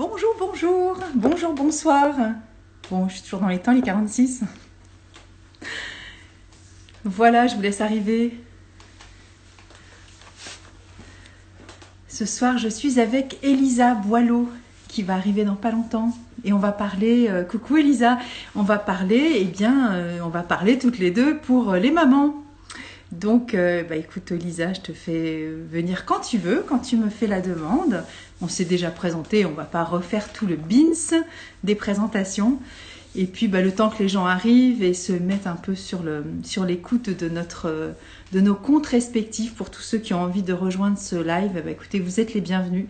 Bonjour, bonjour, bonjour, bonsoir. Bon, je suis toujours dans les temps, les 46. Voilà, je vous laisse arriver. Ce soir, je suis avec Elisa Boileau, qui va arriver dans pas longtemps. Et on va parler, coucou Elisa, on va parler, on va parler toutes les deux pour les mamans. Donc, écoute Elisa, je te fais venir quand tu veux, quand tu me fais la demande. On s'est déjà présenté, on va pas refaire tout le beans des présentations. Et puis, le temps que les gens arrivent et se mettent un peu sur l'écoute de nos comptes respectifs, pour tous ceux qui ont envie de rejoindre ce live, écoutez, vous êtes les bienvenus.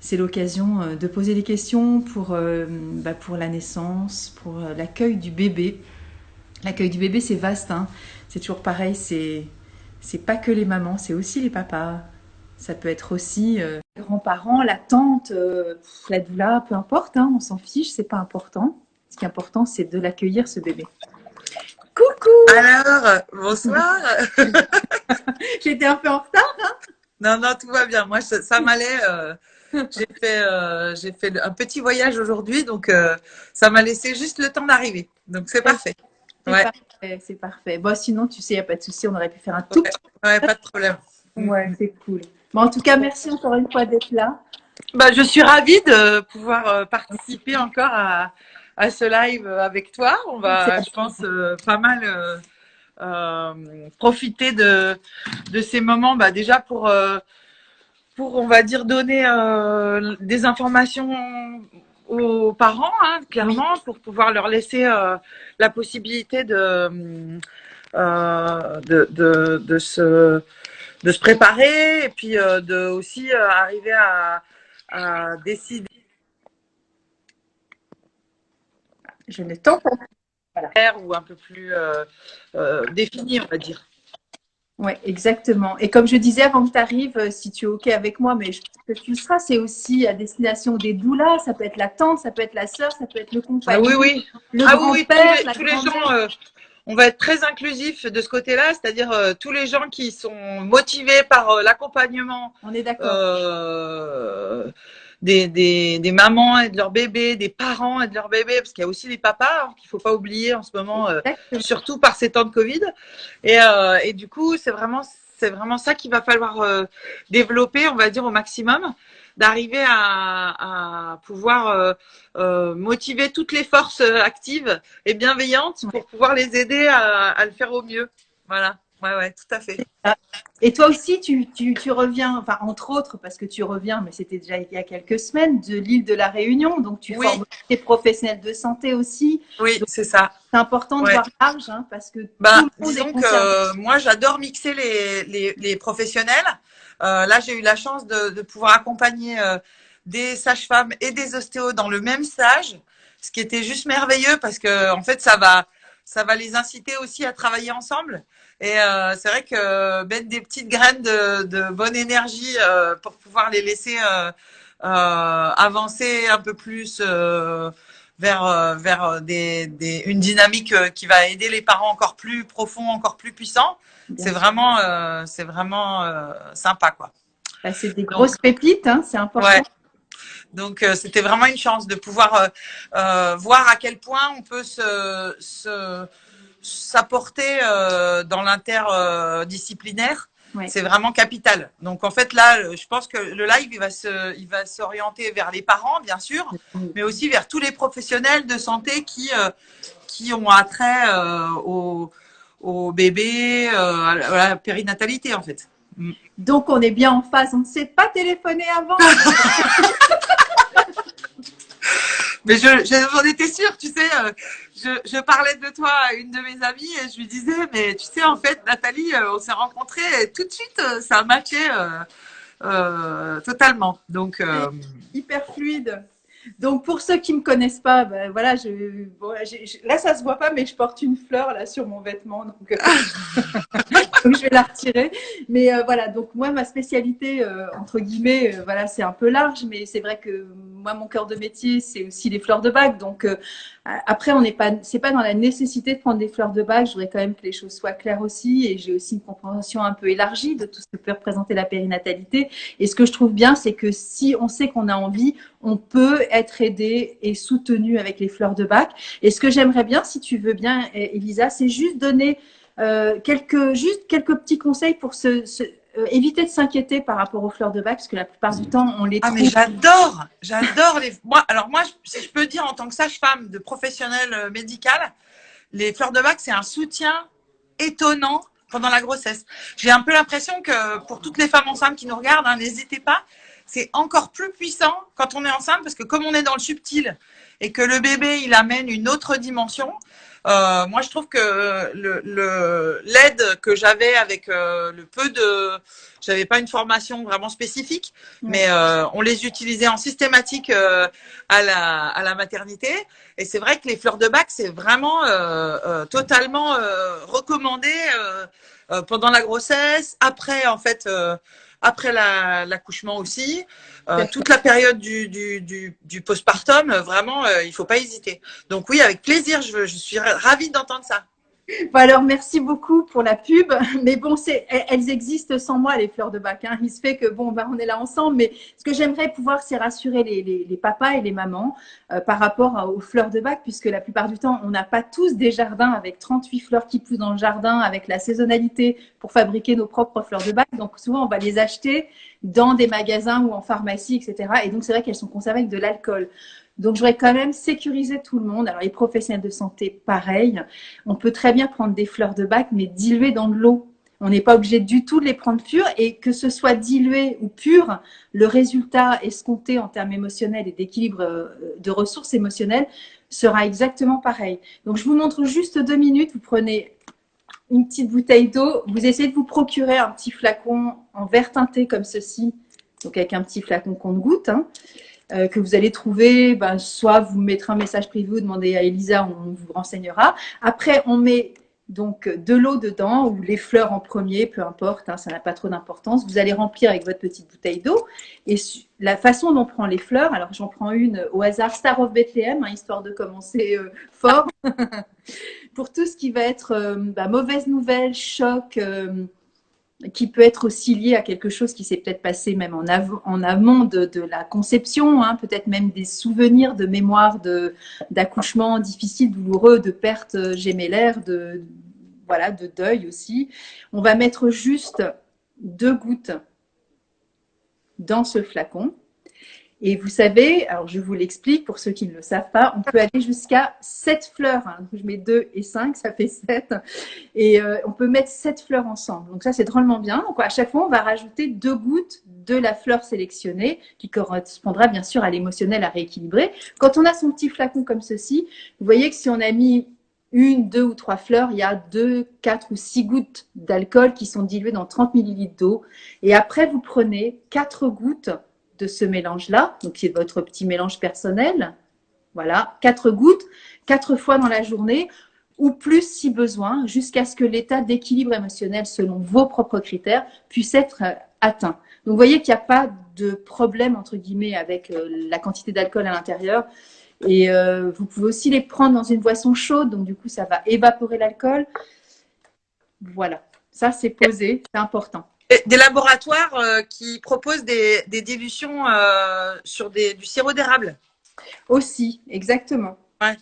C'est l'occasion de poser des questions pour la naissance, pour l'accueil du bébé. L'accueil du bébé, c'est vaste, hein. C'est toujours pareil, c'est pas que les mamans, c'est aussi les papas. Ça peut être aussi les grands-parents, la tante, la doula, peu importe, hein, on s'en fiche, c'est pas important. Ce qui est important, c'est de l'accueillir, ce bébé. Coucou! Alors, bonsoir. J'étais un peu en retard, hein? Non, non, tout va bien. Moi, ça m'allait. J'ai fait un petit voyage aujourd'hui, donc ça m'a laissé juste le temps d'arriver. Donc c'est parfait. Ouais. Parfait, c'est parfait. Bon, sinon, tu sais, il n'y a pas de souci, on aurait pu faire un tout petit. Ouais, pas de problème. Ouais, c'est cool. Bon, en tout cas, merci encore une fois d'être là. Je suis ravie de pouvoir participer encore à ce live avec toi. On va, je pense, pas mal profiter de ces moments. Déjà pour, on va dire, donner des informations aux parents, hein, clairement, pour pouvoir leur laisser la possibilité de se préparer et puis de aussi arriver à décider Je ne t'entends pas. Voilà. ou un peu plus défini, on va dire. Oui, exactement. Et comme je disais avant que tu arrives, si tu es OK avec moi, mais je pense que tu le seras, c'est aussi à destination des doulas. Ça peut être la tante, ça peut être la sœur, ça peut être le compagnon, Oui. le grand-père, Tous les gens, on va être très inclusif de ce côté-là, c'est-à-dire tous les gens qui sont motivés par l'accompagnement. On est d'accord. Des mamans et de leurs bébés, des parents et de leurs bébés, parce qu'il y a aussi les papas, hein, qu'il faut pas oublier en ce moment, surtout par ces temps de Covid. Et du coup, c'est vraiment ça qu'il va falloir développer, on va dire, au maximum, d'arriver à pouvoir motiver toutes les forces actives et bienveillantes pour pouvoir les aider à le faire au mieux. Voilà. Ouais, tout à fait. Et toi aussi, tu reviens, enfin, entre autres, parce que tu reviens, mais c'était déjà il y a quelques semaines, de l'île de la Réunion. Donc, tu formes des professionnels de santé aussi. Oui, donc, c'est ça. C'est important de voir large, hein, parce que tout le monde disons est concerné. que moi, j'adore mixer les professionnels. Là, j'ai eu la chance de pouvoir accompagner des sages-femmes et des ostéos dans le même stage, ce qui était juste merveilleux parce que en fait, ça va les inciter aussi à travailler ensemble. Et c'est vrai que mettre des petites graines de bonne énergie pour pouvoir les laisser avancer un peu plus vers une dynamique qui va aider les parents encore plus profond, encore plus puissant. C'est vraiment sympa, quoi. C'est des grosses pépites, hein, c'est important. Ouais. Donc c'était vraiment une chance de pouvoir voir à quel point on peut s'apporter dans l'interdisciplinaire. C'est vraiment capital. Donc en fait là, je pense que le live il va s'orienter vers les parents bien sûr, mais aussi vers tous les professionnels de santé qui ont attrait au bébé, à la périnatalité en fait. Donc on est bien en phase. On ne s'est pas téléphoné avant. Mais j'en étais sûre, tu sais, je parlais de toi à une de mes amies et je lui disais, mais tu sais, en fait, Nathalie, on s'est rencontrés et tout de suite, ça a matché totalement. Donc, hyper fluide. Donc pour ceux qui me connaissent pas, voilà, là ça se voit pas, mais je porte une fleur là sur mon vêtement, donc je vais la retirer. Mais voilà, donc moi ma spécialité entre guillemets, voilà, c'est un peu large, mais c'est vrai que moi, mon cœur de métier, c'est aussi les fleurs de bac. Donc, après, c'est pas dans la nécessité de prendre des fleurs de bac. Je voudrais quand même que les choses soient claires aussi. Et j'ai aussi une compréhension un peu élargie de tout ce que peut représenter la périnatalité. Et ce que je trouve bien, c'est que si on sait qu'on a envie, on peut être aidé et soutenu avec les fleurs de bac. Et ce que j'aimerais bien, si tu veux bien, Elisa, c'est juste donner quelques petits conseils pour éviter de s'inquiéter par rapport aux fleurs de bac, parce que la plupart du temps, on les trouve. Ah, mais j'adore les. Moi, si je peux dire en tant que sage-femme de professionnelle médicale, les fleurs de bac, c'est un soutien étonnant pendant la grossesse. J'ai un peu l'impression que pour toutes les femmes enceintes qui nous regardent, hein, n'hésitez pas, c'est encore plus puissant quand on est enceinte, parce que comme on est dans le subtil et que le bébé, il amène une autre dimension. Moi, je trouve que l'aide que j'avais avec j'avais pas une formation vraiment spécifique, mais on les utilisait en systématique à la maternité. Et c'est vrai que les fleurs de bac, c'est vraiment totalement recommandé pendant la grossesse, après en fait. Après l'accouchement aussi, toute la période du postpartum, vraiment, il faut pas hésiter. Donc oui, avec plaisir, je suis ravie d'entendre ça. Bon, alors, merci beaucoup pour la pub. Mais bon, elles existent sans moi, les fleurs de bac. Hein. Il se fait que, bon, on est là ensemble. Mais ce que j'aimerais pouvoir, c'est rassurer les papas et les mamans par rapport aux fleurs de bac, puisque la plupart du temps, on n'a pas tous des jardins avec 38 fleurs qui poussent dans le jardin, avec la saisonnalité pour fabriquer nos propres fleurs de bac. Donc, souvent, on va les acheter dans des magasins ou en pharmacie, etc. Et donc, c'est vrai qu'elles sont conservées avec de l'alcool. Donc, je voudrais quand même sécuriser tout le monde. Alors, les professionnels de santé, pareil. On peut très bien prendre des fleurs de bac, mais diluées dans de l'eau. On n'est pas obligé du tout de les prendre pures. Et que ce soit dilué ou pur, le résultat escompté en termes émotionnels et d'équilibre de ressources émotionnelles sera exactement pareil. Donc, je vous montre juste 2 minutes. Vous prenez une petite bouteille d'eau. Vous essayez de vous procurer un petit flacon en verre teinté comme ceci. Donc, avec un petit flacon compte-gouttes, hein. Que vous allez trouver, soit vous mettrez un message privé ou demandez à Elisa, on vous renseignera. Après, on met donc de l'eau dedans ou les fleurs en premier, peu importe, hein, ça n'a pas trop d'importance. Vous allez remplir avec votre petite bouteille d'eau. Et la façon dont on prend les fleurs, alors j'en prends une au hasard, Star of Bethlehem, hein, histoire de commencer fort. Pour tout ce qui va être mauvaise nouvelle, choc, qui peut être aussi lié à quelque chose qui s'est peut-être passé même en amont de la conception, hein, peut-être même des souvenirs de mémoire d'accouchement difficile, douloureux, de perte gémellaire, de deuil aussi. On va mettre juste 2 gouttes dans ce flacon. Et vous savez, alors je vous l'explique pour ceux qui ne le savent pas, on peut aller jusqu'à 7 fleurs. Hein. Donc je mets 2 et 5, ça fait 7. Et on peut mettre 7 fleurs ensemble. Donc ça, c'est drôlement bien. Donc à chaque fois, on va rajouter 2 gouttes de la fleur sélectionnée qui correspondra bien sûr à l'émotionnel à rééquilibrer. Quand on a son petit flacon comme ceci, vous voyez que si on a mis 1, 2 ou 3 fleurs, il y a 2, 4 ou 6 gouttes d'alcool qui sont diluées dans 30 ml d'eau. Et après, vous prenez 4 gouttes de ce mélange-là, donc c'est votre petit mélange personnel. Voilà, 4 gouttes, 4 fois dans la journée, ou plus si besoin, jusqu'à ce que l'état d'équilibre émotionnel, selon vos propres critères, puisse être atteint. Donc, vous voyez qu'il n'y a pas de problème, entre guillemets, avec la quantité d'alcool à l'intérieur. Et vous pouvez aussi les prendre dans une boisson chaude, donc du coup, ça va évaporer l'alcool. Voilà, ça, c'est posé, c'est important. Des laboratoires qui proposent des dilutions sur du sirop d'érable. Aussi, exactement. Ouais.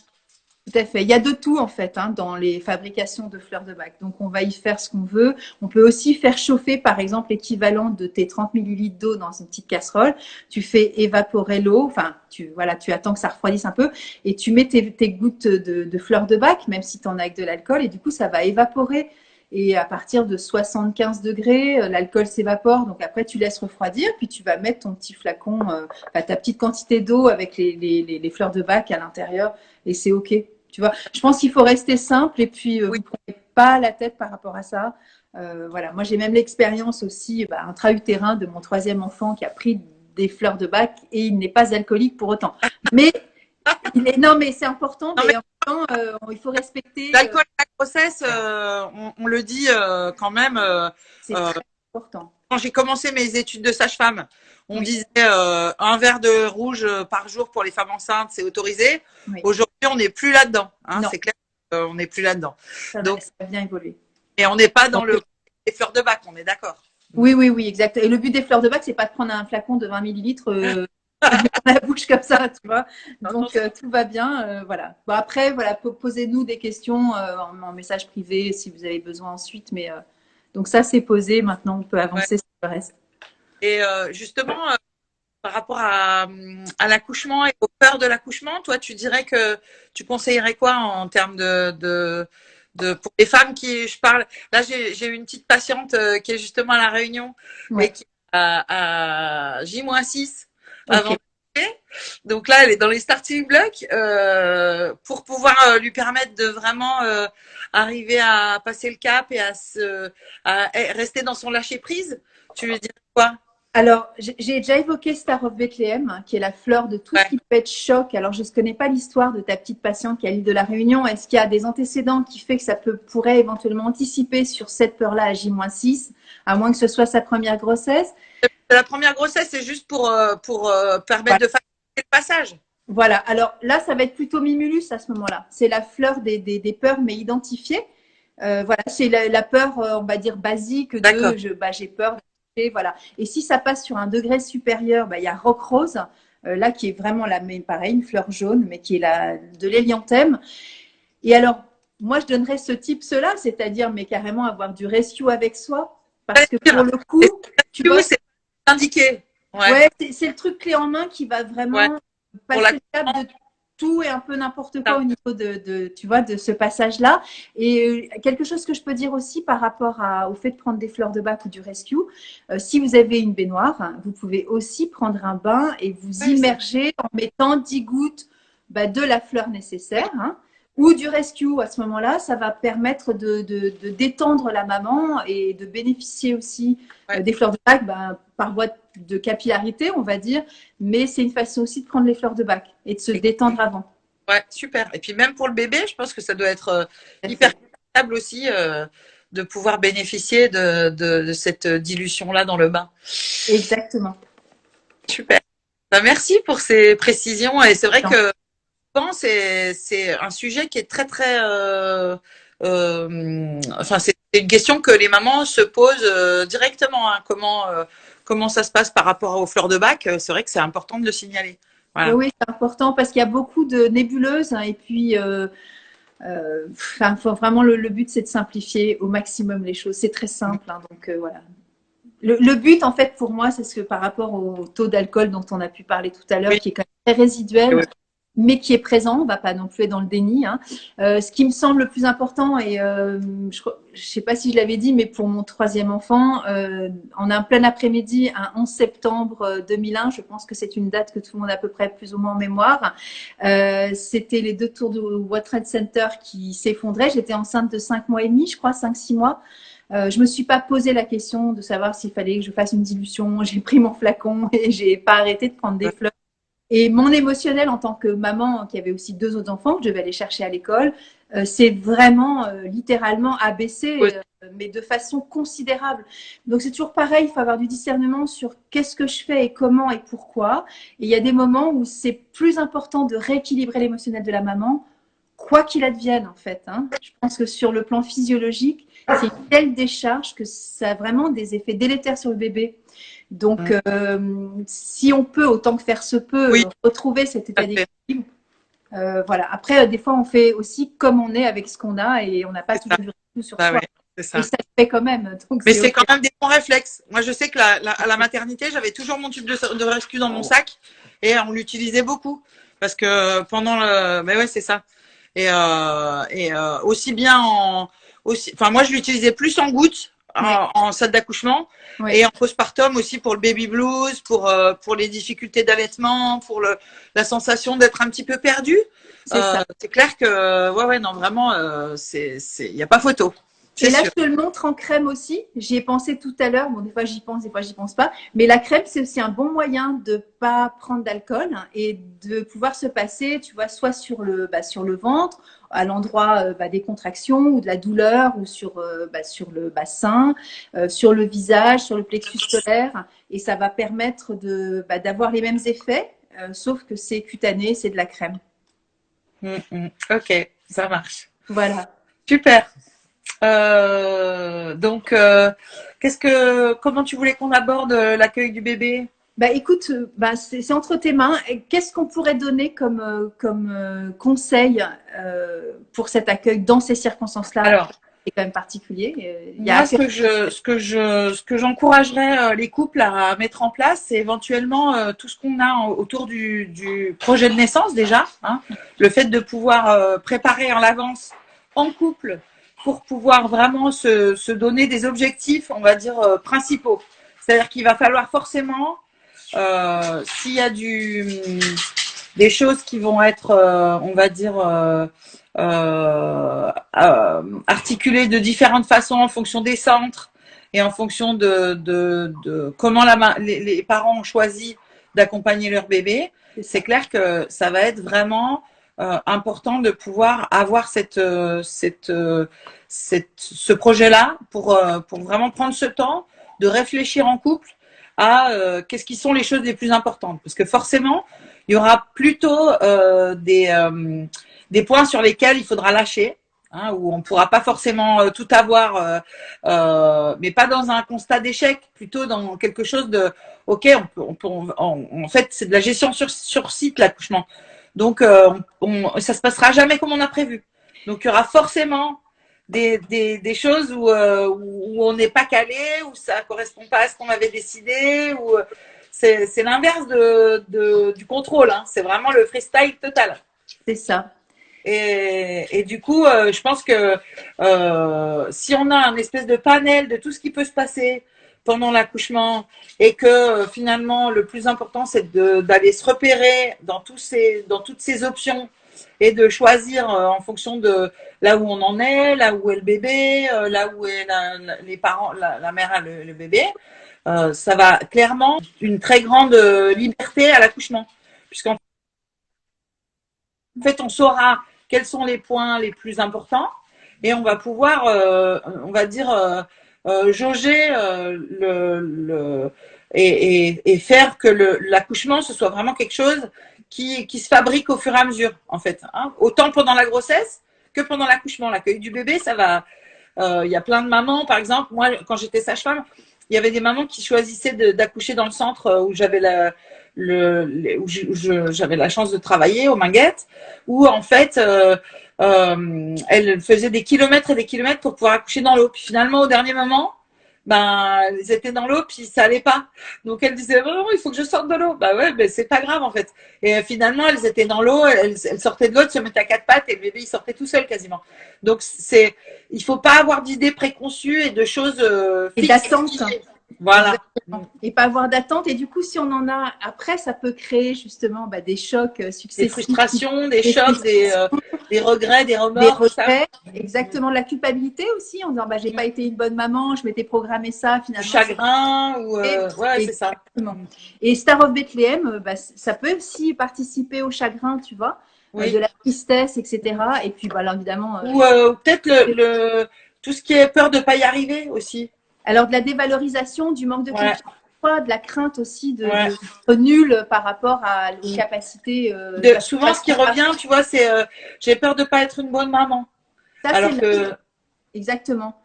Tout à fait. Il y a de tout en fait hein, dans les fabrications de fleurs de bac. Donc on va y faire ce qu'on veut. On peut aussi faire chauffer par exemple l'équivalent de tes 30 ml d'eau dans une petite casserole. Tu fais évaporer l'eau. Enfin, tu attends que ça refroidisse un peu et tu mets tes gouttes de fleurs de bac, même si tu en as avec de l'alcool, et du coup ça va évaporer. Et à partir de 75 degrés, l'alcool s'évapore. Donc après, tu laisses refroidir. Puis tu vas mettre ton petit flacon, ta petite quantité d'eau avec les fleurs de bac à l'intérieur. Et c'est OK. Tu vois, je pense qu'il faut rester simple. Et puis, vous ne prenez pas la tête par rapport à ça. Voilà. Moi, j'ai même l'expérience aussi intra-utérin de mon 3e enfant qui a pris des fleurs de bac et il n'est pas alcoolique pour autant. Mais non, mais c'est important. Mais en même temps, il faut respecter. L'alcool à la grossesse, on le dit quand même. C'est très important. Quand j'ai commencé mes études de sage-femme, on disait un verre de rouge par jour pour les femmes enceintes, c'est autorisé. Oui. Aujourd'hui, on n'est plus là-dedans. Hein, c'est clair, on n'est plus là-dedans. Donc, ça a bien évolué. Et on n'est pas dans les fleurs de bac, on est d'accord. Oui, exact. Et le but des fleurs de bac, c'est pas de prendre un flacon de 20 millilitres dans la bouche comme ça, tu vois. Donc, tout va bien. Voilà. Bon, après, voilà, posez-nous des questions en message privé si vous avez besoin ensuite. Mais donc, ça, c'est posé. Maintenant, on peut avancer sur le reste. Et justement, par rapport à l'accouchement et aux peurs de l'accouchement, toi, tu dirais que tu conseillerais quoi en termes pour les femmes qui, je parle, là, j'ai une petite patiente qui est justement à La Réunion et qui à J-6 avant. Donc là, elle est dans les starting blocks pour pouvoir lui permettre de vraiment arriver à passer le cap et à rester dans son lâcher prise. Tu lui dirais quoi? Alors, j'ai déjà évoqué Star of Bethlehem, hein, qui est la fleur de tout ce qui peut être choc. Alors, je ne connais pas l'histoire de ta petite patiente qui est à l'île de la Réunion. Est-ce qu'il y a des antécédents qui fait que ça pourrait éventuellement anticiper sur cette peur-là à J-6, à moins que ce soit sa première grossesse? La première grossesse, c'est juste pour permettre de faciliter le passage. Voilà. Alors là, ça va être plutôt Mimulus à ce moment-là. C'est la fleur des peurs, mais identifiées. Voilà, c'est la peur, on va dire, basique de j'ai peur. Voilà. Et si ça passe sur un degré supérieur, il y a Rock Rose, là qui est vraiment pareil, une fleur jaune, mais qui est de l'hélianthème. Et alors, moi, je donnerais ce type-là, c'est-à-dire, mais carrément avoir du rescue avec soi, parce que pour le coup, tu vois, c'est indiqué. Ouais, c'est le truc clé en main qui va vraiment passer le cap de tout et un peu n'importe quoi au niveau tu vois, de ce passage-là. Et quelque chose que je peux dire aussi par rapport au fait de prendre des fleurs de bac ou du rescue, si vous avez une baignoire, vous pouvez aussi prendre un bain et vous immerger en mettant 10 gouttes de la fleur nécessaire, hein, ou du rescue. À ce moment-là, ça va permettre de détendre la maman et de bénéficier aussi des fleurs de bac par voie de capillarité, on va dire, mais c'est une façon aussi de prendre les fleurs de bac et de se détendre avant. Ouais, super. Et puis même pour le bébé, je pense que ça doit être hyper confortable aussi de pouvoir bénéficier de cette dilution-là dans le bain. Exactement. Super. Merci pour ces précisions. Et c'est vrai que c'est un sujet qui est très, très... enfin, c'est une question que les mamans se posent directement. Hein. Comment ça se passe par rapport aux fleurs de bac? C'est vrai que c'est important de le signaler. Voilà. Oui, c'est important parce qu'il y a beaucoup de nébuleuses. Hein, et puis, vraiment, le but, c'est de simplifier au maximum les choses. C'est très simple. Hein, donc, voilà. Le but, en fait, pour moi, c'est ce que par rapport au taux d'alcool dont on a pu parler tout à l'heure, qui est quand même très résiduel, mais qui est présent, on ne va pas non plus être dans le déni. Hein. Ce qui me semble le plus important, et je ne sais pas si je l'avais dit, mais pour mon 3e enfant, on a un plein après-midi, un 11 septembre 2001, je pense que c'est une date que tout le monde a à peu près plus ou moins en mémoire. C'était les 2 tours du World Trade Center qui s'effondraient. J'étais enceinte de 5 mois et demi, je crois, 5-6 mois. Je me suis pas posé la question de savoir s'il fallait que je fasse une dilution. J'ai pris mon flacon et j'ai pas arrêté de prendre des fleurs. Et mon émotionnel en tant que maman qui avait aussi 2 autres enfants que je devais aller chercher à l'école, c'est vraiment littéralement abaissé, mais de façon considérable. Donc c'est toujours pareil, il faut avoir du discernement sur qu'est-ce que je fais et comment et pourquoi. Et il y a des moments où c'est plus important de rééquilibrer l'émotionnel de la maman, quoi qu'il advienne en fait. Hein. Je pense que sur le plan physiologique, c'est une telle décharge que ça a vraiment des effets délétères sur le bébé. Donc, si on peut, autant que faire se peut, retrouver cet état d'équilibre. Voilà. Après, des fois, on fait aussi comme on est avec ce qu'on a et on n'a pas toujours tout sur soi. C'est ça. Et ça se fait quand même. Donc, mais c'est quand même des bons réflexes. Moi, je sais que à la maternité, j'avais toujours mon tube de rescue dans mon sac et on l'utilisait beaucoup parce que pendant le. Mais ouais, c'est ça. Et aussi bien enfin, moi, je l'utilisais plus en gouttes. En salle d'accouchement et en postpartum aussi pour le baby blues, pour les difficultés d'allaitement, pour la sensation d'être un petit peu perdu. C'est clair que non vraiment il y a pas photo. Et là, je te le montre en crème aussi. J'y ai pensé tout à l'heure. Bon, des fois, j'y pense, des fois, j'y pense pas. Mais la crème, c'est aussi un bon moyen de pas prendre d'alcool et de pouvoir se passer, tu vois, soit sur le ventre, à l'endroit des contractions ou de la douleur, ou sur le bassin, sur le visage, sur le plexus solaire. Et ça va permettre d'avoir les mêmes effets, sauf que c'est cutané, c'est de la crème. Ok, ça marche. Voilà. Super. Donc, comment tu voulais qu'on aborde l'accueil du bébé? Écoute, c'est entre tes mains. Qu'est-ce qu'on pourrait donner comme conseil pour cet accueil dans ces circonstances-là? Alors, c'est quand même particulier. Moi, ce que j'encouragerais les couples à mettre en place, c'est éventuellement tout ce qu'on a autour du projet de naissance déjà. Hein, le fait de pouvoir préparer en l'avance en couple pour pouvoir vraiment se donner des objectifs, on va dire, principaux. C'est-à-dire qu'il va falloir forcément, s'il y a des choses qui vont être, on va dire, articulées de différentes façons en fonction des centres et en fonction de comment les parents ont choisi d'accompagner leur bébé. C'est clair que ça va être vraiment important de pouvoir avoir ce projet-là pour vraiment prendre ce temps de réfléchir en couple à qu'est-ce qui sont les choses les plus importantes. Parce que forcément, il y aura plutôt des points sur lesquels il faudra lâcher, hein, où on ne pourra pas forcément tout avoir, mais pas dans un constat d'échec, plutôt dans quelque chose de ok, en fait, c'est de la gestion sur site, l'accouchement. Donc, ça se passera jamais comme on a prévu. Donc, il y aura forcément des choses où on n'est pas calé, où ça correspond pas à ce qu'on avait décidé, où c'est l'inverse du contrôle. Hein. C'est vraiment le freestyle total. C'est ça. Et du coup, je pense que si on a un espèce de panel de tout ce qui peut se passer pendant l'accouchement et que finalement le plus important c'est d'aller se repérer dans toutes ces options et de choisir en fonction de là où on en est, là où est le bébé, là où est les parents, la mère et le bébé, ça va clairement une très grande liberté à l'accouchement, puisqu'en fait on saura quels sont les points les plus importants et on va pouvoir, on va dire, jauger et faire que l'accouchement ce soit vraiment quelque chose qui se fabrique au fur et à mesure, en fait. Hein. Autant pendant la grossesse que pendant l'accouchement. L'accueil du bébé, ça va. Il y a plein de mamans, par exemple, moi, quand j'étais sage-femme, il y avait des mamans qui choisissaient d'accoucher dans le centre où j'avais j'avais la chance de travailler, au Minguettes, où en fait, elles faisaient des kilomètres et des kilomètres pour pouvoir accoucher dans l'eau. Puis finalement, au dernier moment, elles étaient dans l'eau puis ça allait pas. Donc elles disaient oh, il faut que je sorte de l'eau. Bah ouais, mais c'est pas grave en fait. Et finalement elles étaient dans l'eau, elles sortaient de l'eau, elles se mettaient à quatre pattes et le bébé il sortait tout seul quasiment. Donc il faut pas avoir d'idées préconçues et de choses et d'attente. Voilà. Exactement. Et pas avoir d'attente. Et du coup, si on en a après, ça peut créer justement des chocs successifs. Des frustrations, des chocs, des regrets, des remords. Des regrets, exactement. De la culpabilité aussi, en disant j'ai pas été une bonne maman, je m'étais programmé ça finalement. Du chagrin, ou ouais, c'est ça. Et Star of Bethlehem, ça peut aussi participer au chagrin, tu vois, de la tristesse, etc. Et puis, alors évidemment. Ou peut-être tout ce qui est peur de ne pas y arriver aussi. Alors, de la dévalorisation, du manque de confiance, de la crainte aussi d'être nul par rapport aux capacités. Souvent, ce qui revient, tu vois, c'est j'ai peur de ne pas être une bonne maman. Ça, alors que... Exactement.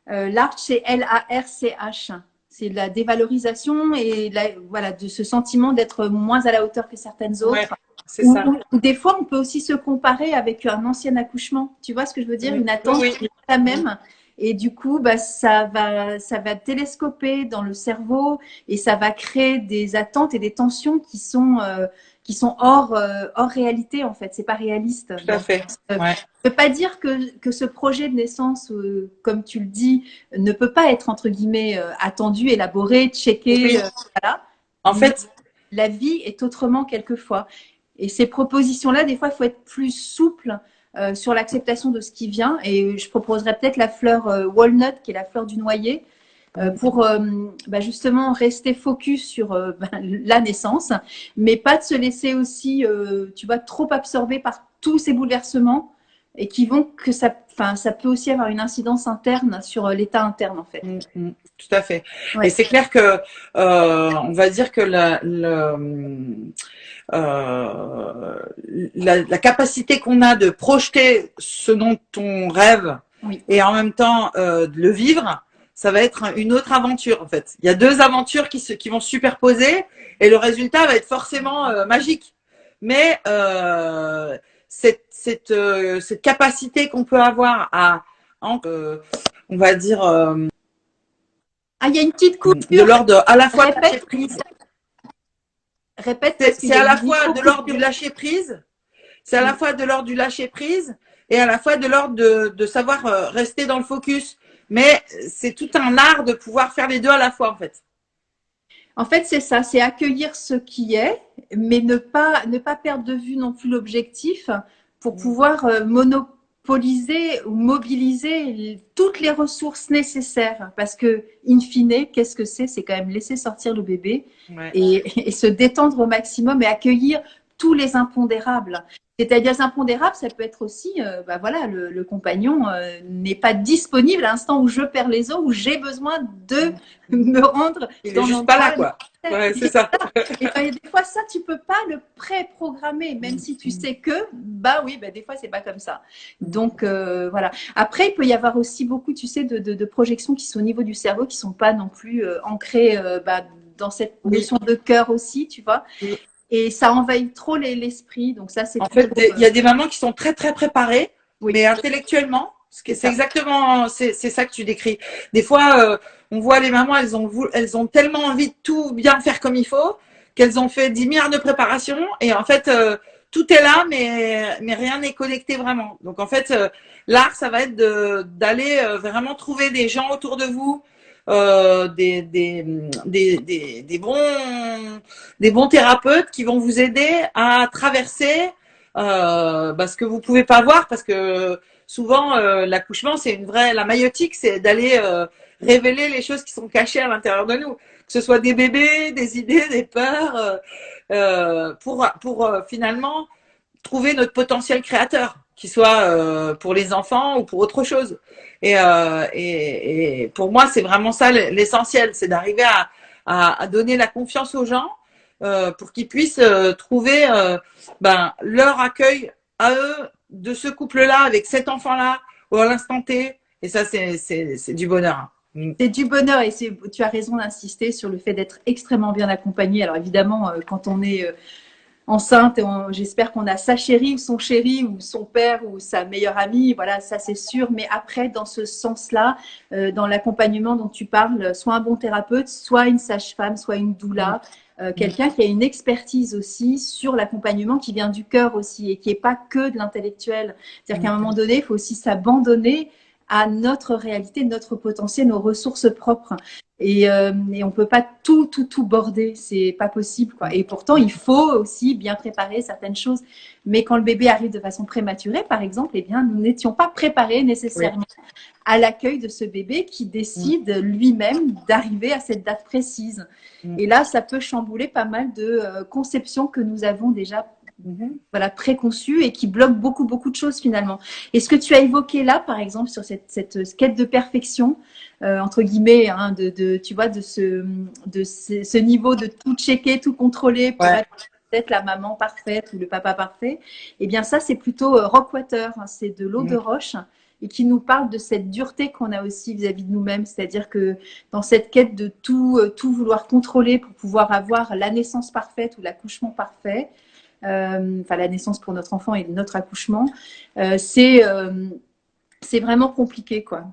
L'ARCH, c'est L-A-R-C-H. C'est de la dévalorisation et de ce sentiment d'être moins à la hauteur que certaines autres. Ouais, c'est ça. Des fois, on peut aussi se comparer avec un ancien accouchement. Tu vois ce que je veux dire? Une attente qui n'est pas la même. Et du coup, ça va télescoper dans le cerveau et ça va créer des attentes et des tensions qui sont hors réalité en fait. C'est pas réaliste. Tout à fait. Je peux pas dire que ce projet de naissance, comme tu le dis, ne peut pas être entre guillemets attendu, élaboré, checké. Voilà. En fait, la vie est autrement quelquefois. Et ces propositions-là, des fois, il faut être plus souple. sur l'acceptation de ce qui vient. Et je proposerais peut-être la fleur walnut, qui est la fleur du noyer, pour justement rester focus sur la naissance, mais pas de se laisser aussi, tu vois, trop absorber par tous ces bouleversements et qui vont que ça peut aussi avoir une incidence interne sur l'état interne en fait. Tout à fait. Ouais. Et c'est clair que on va dire que la capacité qu'on a de projeter ce dont on rêve et en même temps de le vivre, ça va être une autre aventure en fait. Il y a deux aventures qui vont se superposer et le résultat va être forcément magique. Mais cette capacité qu'on peut avoir à, on va dire, il y a une petite coupure. De l'ordre à la fois de lâcher prise. Répète. C'est à la fois de l'ordre du lâcher prise. C'est à la fois de l'ordre du lâcher prise et à la fois de l'ordre de savoir rester dans le focus. Mais c'est tout un art de pouvoir faire les deux à la fois en fait. En fait, c'est ça, c'est accueillir ce qui est, mais ne pas perdre de vue non plus l'objectif pour pouvoir monopoliser ou mobiliser toutes les ressources nécessaires. Parce que, in fine, qu'est-ce que c'est? C'est quand même laisser sortir le bébé et se détendre au maximum et accueillir tous les impondérables. C'est-à-dire les impondérables, ça peut être aussi, le compagnon n'est pas disponible à l'instant où je perds les os, où j'ai besoin de me rendre. Il n'est juste pas là, quoi. Ouais, c'est ça. Et des fois, ça, tu peux pas le pré-programmer, même si tu sais que, des fois, c'est pas comme ça. Donc, voilà. Après, il peut y avoir aussi beaucoup, tu sais, de projections qui sont au niveau du cerveau, qui sont pas non plus ancrées dans cette notion de cœur aussi, tu vois. Et ça envahit trop l'esprit. Donc ça, c'est. En fait, il y a des mamans qui sont très très préparées, mais intellectuellement, c'est exactement, c'est ça que tu décris. Des fois, on voit les mamans, elles ont tellement envie de tout bien faire comme il faut, qu'elles ont fait 10 milliards de préparations, et en fait, tout est là, mais rien n'est connecté vraiment. Donc en fait, l'art, ça va être d'aller vraiment trouver des gens autour de vous. Des bons thérapeutes qui vont vous aider à traverser ce que vous pouvez pas voir, parce que souvent l'accouchement c'est la maïotique, c'est d'aller révéler les choses qui sont cachées à l'intérieur de nous, que ce soit des bébés, des idées, des peurs, pour finalement trouver notre potentiel créateur, qu'il soit pour les enfants ou pour autre chose. Et pour moi, c'est vraiment ça l'essentiel, c'est d'arriver à donner la confiance aux gens pour qu'ils puissent trouver leur accueil à eux, de ce couple-là, avec cet enfant-là, ou à l'instant T. Et ça, c'est du bonheur. C'est du bonheur et tu as raison d'insister sur le fait d'être extrêmement bien accompagné. Alors évidemment, quand on est enceinte, j'espère qu'on a sa chérie ou son chéri ou son père ou sa meilleure amie, voilà, ça c'est sûr. Mais après, dans ce sens-là, dans l'accompagnement dont tu parles, soit un bon thérapeute, soit une sage-femme, soit une doula, quelqu'un qui a une expertise aussi sur l'accompagnement, qui vient du cœur aussi et qui n'est pas que de l'intellectuel. C'est-à-dire qu'à un moment donné, il faut aussi s'abandonner à notre réalité, notre potentiel, nos ressources propres. Et on peut pas tout border, c'est pas possible, quoi. Et pourtant, il faut aussi bien préparer certaines choses. Mais quand le bébé arrive de façon prématurée, par exemple, eh bien, nous n'étions pas préparés nécessairement à l'accueil de ce bébé qui décide lui-même d'arriver à cette date précise. Et là, ça peut chambouler pas mal de conceptions que nous avons déjà préconçues et qui bloquent beaucoup de choses finalement. Et ce que tu as évoqué là, par exemple, sur cette quête de perfection, entre guillemets, tu vois, de ce niveau de tout checker, tout contrôler pour être peut-être la maman parfaite ou le papa parfait, eh bien ça, c'est plutôt Rockwater, c'est de l'eau de roche, et qui nous parle de cette dureté qu'on a aussi vis-à-vis de nous-mêmes, c'est-à-dire que dans cette quête de tout vouloir contrôler pour pouvoir avoir la naissance parfaite ou l'accouchement parfait, la naissance pour notre enfant et notre accouchement, c'est vraiment compliqué, quoi.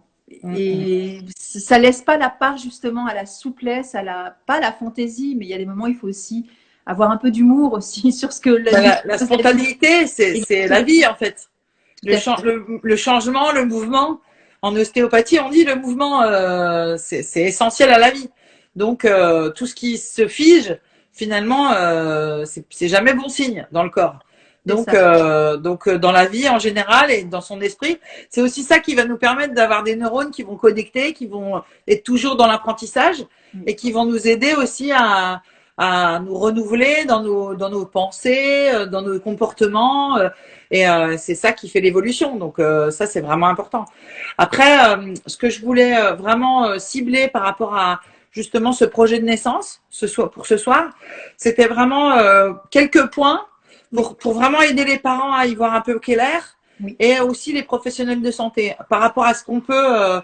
Et ça laisse pas la part justement à la souplesse, pas à la fantaisie, mais il y a des moments où il faut aussi avoir un peu d'humour aussi sur ce que la spontanéité, c'est la vie en fait. Le changement, le mouvement. En ostéopathie, on dit le mouvement, c'est essentiel à la vie. Donc tout ce qui se fige, finalement, c'est jamais bon signe dans le corps. Donc, dans la vie en général et dans son esprit, c'est aussi ça qui va nous permettre d'avoir des neurones qui vont connecter, qui vont être toujours dans l'apprentissage et qui vont nous aider aussi à nous renouveler dans nos pensées, dans nos comportements. Et c'est ça qui fait l'évolution. Donc, ça, c'est vraiment important. Après, ce que je voulais vraiment cibler par rapport à justement ce projet de naissance pour ce soir, c'était vraiment quelques points pour vraiment aider les parents à y voir un peu clair, oui, et aussi les professionnels de santé par rapport à ce qu'on peut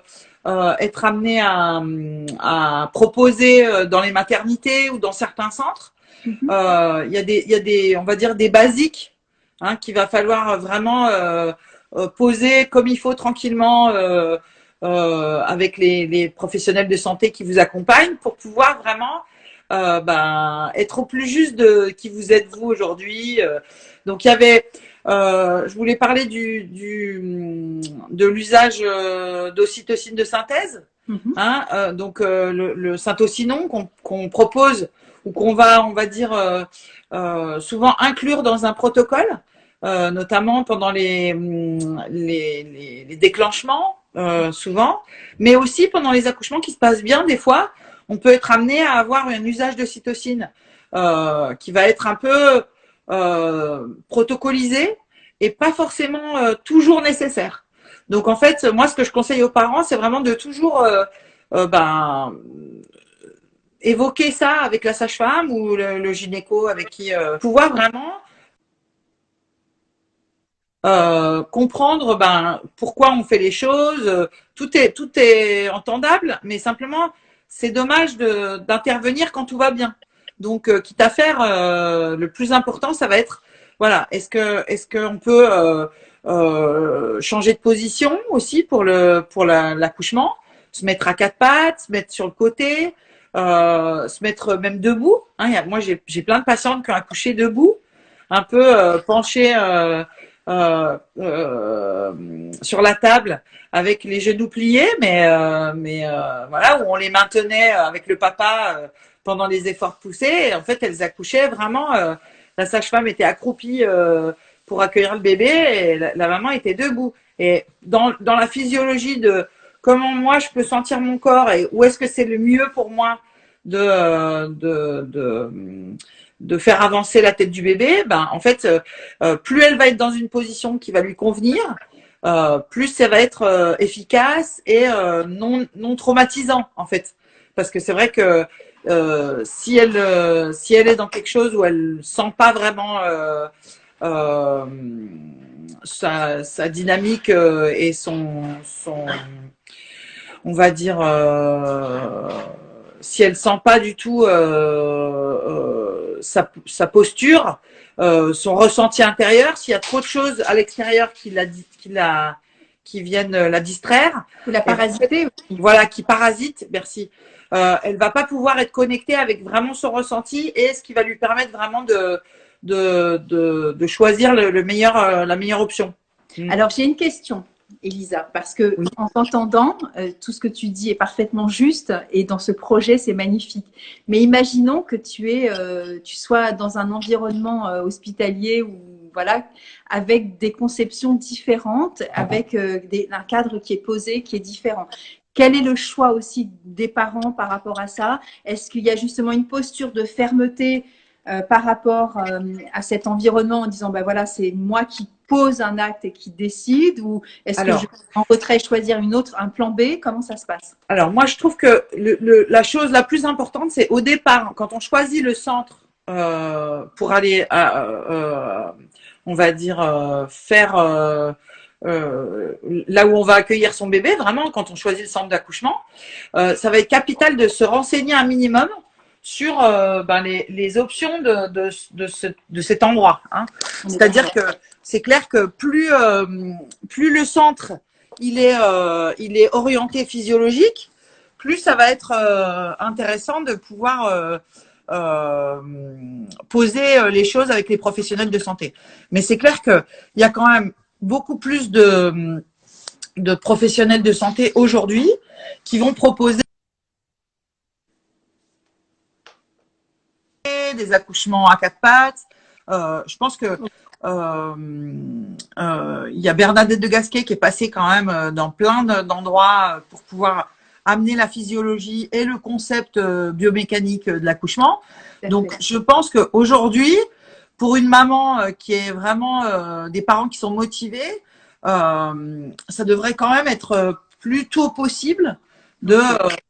être amené à proposer dans les maternités ou dans certains centres. Il y a des, on va dire, des basiques qu'il va falloir vraiment poser comme il faut tranquillement avec les professionnels de santé qui vous accompagnent pour pouvoir vraiment être au plus juste de qui vous êtes vous aujourd'hui. Donc il y avait, je voulais parler de l'usage d'ocytocine de synthèse, donc le syntocinon qu'on propose ou qu'on va, on va dire, souvent inclure dans un protocole, notamment pendant les déclenchements, souvent, mais aussi pendant les accouchements qui se passent bien des fois. On peut être amené à avoir un usage de cytocine qui va être un peu protocolisé et pas forcément toujours nécessaire. Donc en fait, moi ce que je conseille aux parents, c'est vraiment de toujours évoquer ça avec la sage-femme ou le gynéco avec qui pouvoir vraiment comprendre pourquoi on fait les choses. Tout est entendable, mais simplement c'est dommage d'intervenir quand tout va bien. Donc quitte à faire, le plus important ça va être voilà, est-ce qu'on peut changer de position aussi pour l'accouchement, se mettre à quatre pattes, se mettre sur le côté, se mettre même debout. Moi j'ai plein de patientes qui ont accouché debout, un peu penchées sur la table avec les genoux pliés, mais voilà, où on les maintenait avec le papa pendant les efforts poussés. Et en fait, elles accouchaient vraiment. La sage-femme était accroupie pour accueillir le bébé et la maman était debout. Et dans la physiologie de comment moi je peux sentir mon corps et où est-ce que c'est le mieux pour moi de faire avancer la tête du bébé, en fait, plus elle va être dans une position qui va lui convenir, plus ça va être efficace et non traumatisant en fait. Parce que c'est vrai que si elle est dans quelque chose où elle sent pas vraiment sa dynamique et son on va dire si elle sent pas du tout sa posture, son ressenti intérieur, s'il y a trop de choses à l'extérieur qui viennent la distraire, ou la parasiter, voilà, qui parasite, merci. Elle va pas pouvoir être connectée avec vraiment son ressenti et ce qui va lui permettre vraiment de choisir la meilleure option. Alors j'ai une question, Elisa, parce que oui, en t'entendant, tout ce que tu dis est parfaitement juste et dans ce projet, c'est magnifique. Mais imaginons que tu sois dans un environnement hospitalier ou voilà, avec des conceptions différentes, avec un cadre qui est posé, qui est différent. Quel est le choix aussi des parents par rapport à ça? Est-ce qu'il y a justement une posture de fermeté par rapport à cet environnement en disant voilà, c'est moi qui pose un acte et qui décide, ou est-ce que je vais en retrait choisir un plan B? Comment ça se passe? Alors moi je trouve que la chose la plus importante, c'est au départ, quand on choisit le centre pour aller on va dire faire là où on va accueillir son bébé, vraiment quand on choisit le centre d'accouchement, ça va être capital de se renseigner un minimum sur les options de cet endroit. C'est-à-dire que c'est clair que plus le centre il est orienté physiologique, plus ça va être intéressant de pouvoir poser les choses avec les professionnels de santé. Mais c'est clair qu'il y a quand même beaucoup plus de professionnels de santé aujourd'hui qui vont proposer des accouchements à quatre pattes. Je pense que Il y a Bernadette de Gasquet qui est passée quand même dans plein d'endroits pour pouvoir amener la physiologie et le concept biomécanique de l'accouchement. Donc, je pense qu'aujourd'hui, pour une maman qui est vraiment des parents qui sont motivés, ça devrait quand même être plus tôt possible de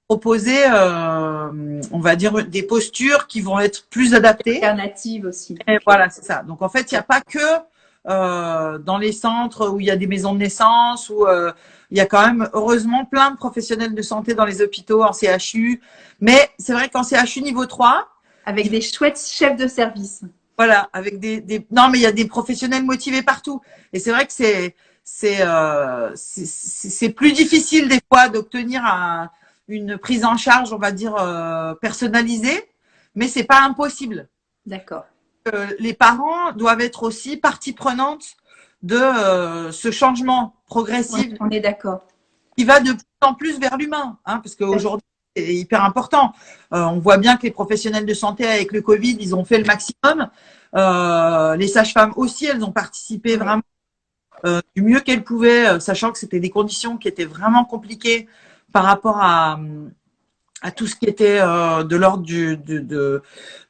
proposer, on va dire, des postures qui vont être plus adaptées. Alternatives aussi. Et voilà, c'est ça. Donc, en fait, il n'y a pas que dans les centres où il y a des maisons de naissance, où il y a quand même, heureusement, plein de professionnels de santé dans les hôpitaux, en CHU. Mais c'est vrai qu'en CHU niveau 3… Avec des chouettes chefs de service. Voilà, avec non, mais il y a des professionnels motivés partout. Et c'est vrai que c'est plus difficile des fois d'obtenir une prise en charge, on va dire, personnalisée, mais c'est pas impossible. D'accord. Les parents doivent être aussi partie prenante de ce changement progressif. Oui, on est d'accord. Qui va de plus en plus vers l'humain, hein, parce qu'aujourd'hui, c'est hyper important. On voit bien que les professionnels de santé avec le Covid, ils ont fait le maximum. Les sages-femmes aussi, elles ont participé vraiment du mieux qu'elles pouvaient, sachant que c'était des conditions qui étaient vraiment compliquées par rapport à tout ce qui était de l'ordre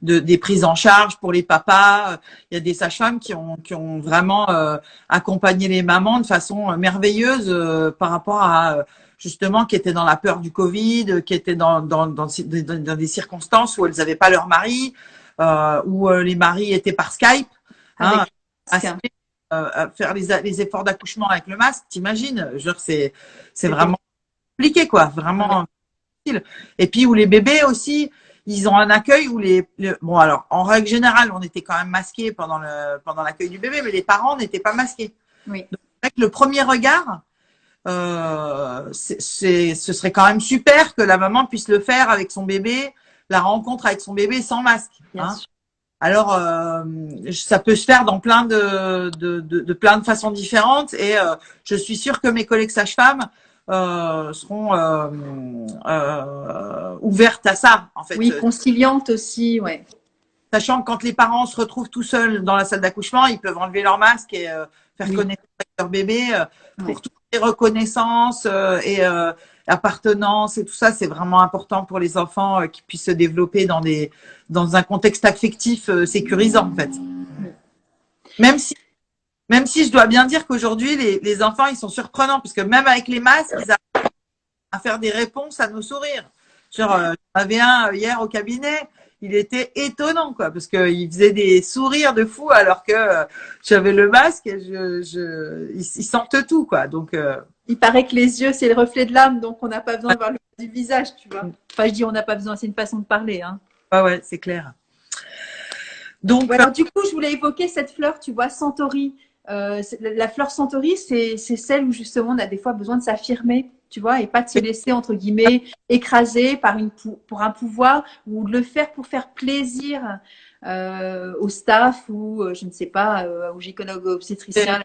des prises en charge pour les papas. Il y a des sages-femmes qui ont vraiment accompagné les mamans de façon merveilleuse par rapport à justement qui étaient dans la peur du Covid, qui étaient dans des circonstances où elles n'avaient pas leur mari, où les maris étaient par Skype, hein, à faire les efforts d'accouchement avec le masque. T'imagines, c'est vraiment compliqué, quoi, vraiment. Et puis où les bébés aussi, ils ont un accueil où bon, alors en règle générale, on était quand même masqués pendant l'accueil du bébé, mais les parents n'étaient pas masqués. Oui. Donc, avec le premier regard, ce serait quand même super que la maman puisse le faire avec son bébé, la rencontre avec son bébé sans masque. Hein. Alors, ça peut se faire dans plein de façons différentes, et je suis sûre que mes collègues sages-femmes seront ouvertes à ça, en fait. Oui, conciliantes aussi, ouais. Sachant que quand les parents se retrouvent tout seuls dans la salle d'accouchement, ils peuvent enlever leur masque et faire connaître leur bébé pour toutes les reconnaissances et appartenance et tout ça. C'est vraiment important pour les enfants qui puissent se développer dans un contexte affectif sécurisant, en fait. Même si je dois bien dire qu'aujourd'hui, les enfants, ils sont surprenants, parce que même avec les masques, ils arrivent à faire des réponses à nos sourires. Genre, j'en avais un hier au cabinet, il était étonnant, quoi, parce qu'il faisait des sourires de fou, alors que j'avais le masque et ils sentent tout, quoi. Donc, il paraît que les yeux, c'est le reflet de l'âme, donc on n'a pas besoin de voir le du visage, tu vois. Enfin, je dis on n'a pas besoin, c'est une façon de parler, hein. Ouais, c'est clair. Donc, alors, du coup, je voulais évoquer cette fleur, tu vois, Centauri. La fleur Centauri, c'est celle où justement on a des fois besoin de s'affirmer, tu vois, et pas de se laisser, entre guillemets, écraser pour un pouvoir, ou de le faire pour faire plaisir au staff, ou je ne sais pas, au gynécologue-obstétricien.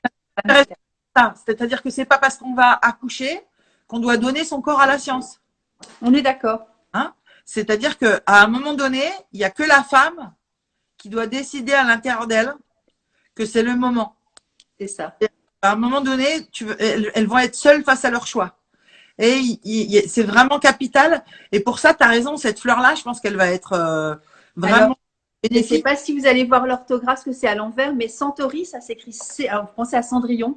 C'est-à-dire que c'est pas parce qu'on va accoucher qu'on doit donner son corps à la science. On est d'accord. Hein? C'est-à-dire qu'à un moment donné, il n'y a que la femme qui doit décider à l'intérieur d'elle que c'est le moment. C'est ça. À un moment donné, elles vont être seules face à leur choix. Et c'est vraiment capital. Et pour ça, tu as raison, cette fleur-là, je pense qu'elle va être vraiment bénéfique. Je ne sais pas si vous allez voir l'orthographe, parce que c'est à l'envers, mais Centauri, ça s'écrit alors, vous pensez à Cendrillon.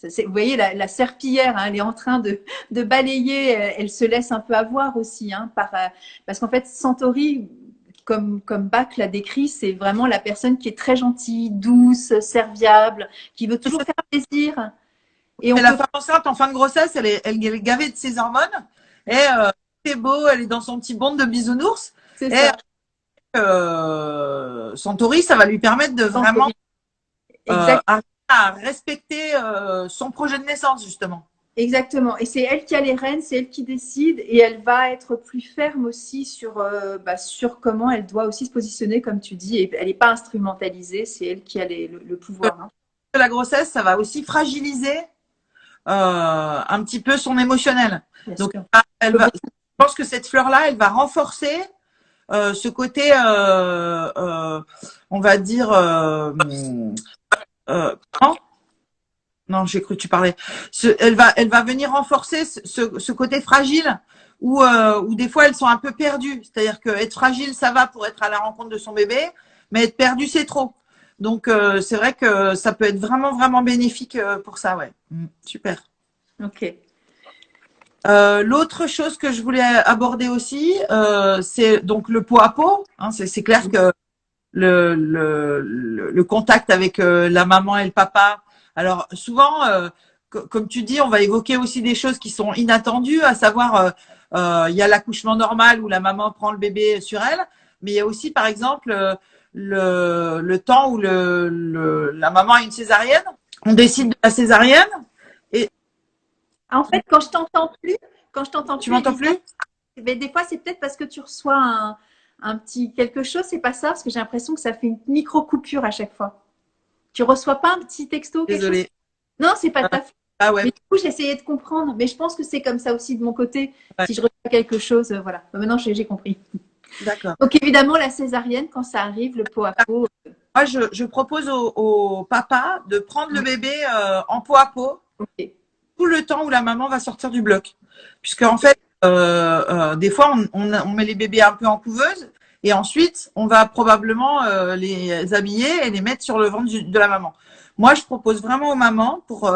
Vous voyez, la serpillière, hein, elle est en train de balayer, elle se laisse un peu avoir aussi, hein, parce qu'en fait, Centauri, comme Bach l'a décrit, c'est vraiment la personne qui est très gentille, douce, serviable, qui veut toujours faire plaisir. Et la femme enceinte en fin de grossesse, elle est gavée de ses hormones, et c'est beau, elle est dans son petit bond de bisounours. C'est ça. Centauri, ça va lui permettre de vraiment à respecter son projet de naissance, justement. Exactement. Et c'est elle qui a les rênes, c'est elle qui décide, et elle va être plus ferme aussi sur comment elle doit aussi se positionner, comme tu dis. Et elle n'est pas instrumentalisée, c'est elle qui a le pouvoir. Hein. La grossesse, ça va aussi fragiliser un petit peu son émotionnel. Bien donc, je pense que cette fleur-là, elle va renforcer ce côté, on va dire, non, non, j'ai cru que tu parlais. Elle va venir renforcer ce côté fragile où des fois elles sont un peu perdues. C'est-à-dire que être fragile, ça va pour être à la rencontre de son bébé, mais être perdu, c'est trop. Donc c'est vrai que ça peut être vraiment vraiment bénéfique pour ça, ouais. Super. Ok. L'autre chose que je voulais aborder aussi, c'est donc le pot à pot. Hein, c'est clair que le contact avec la maman et le papa. Alors souvent, comme tu dis, on va évoquer aussi des choses qui sont inattendues, à savoir il y a l'accouchement normal où la maman prend le bébé sur elle, mais il y a aussi par exemple le temps où la maman a une césarienne. On décide de la césarienne et En fait, quand je t'entends plus, tu m'entends Elisa, plus? mais des fois c'est peut-être parce que tu reçois un petit quelque chose, c'est pas ça, parce que j'ai l'impression que ça fait une micro coupure à chaque fois. Tu reçois pas un petit texto, quelque chose? Désolée. Non, c'est pas ta faute. Ah ouais. Mais du coup, j'essayais de comprendre. Mais je pense que c'est comme ça aussi de mon côté. Ouais. Si je reçois quelque chose, voilà. Maintenant, j'ai compris. D'accord. Donc, évidemment, la césarienne, quand ça arrive, le pot à pot. Moi, je propose au papa de prendre le bébé en pot à pot Ok. tout le temps où la maman va sortir du bloc. Puisque en fait, des fois, on met les bébés un peu en couveuse et ensuite, on va probablement les habiller et les mettre sur le ventre de la maman. Moi, je propose vraiment aux mamans pour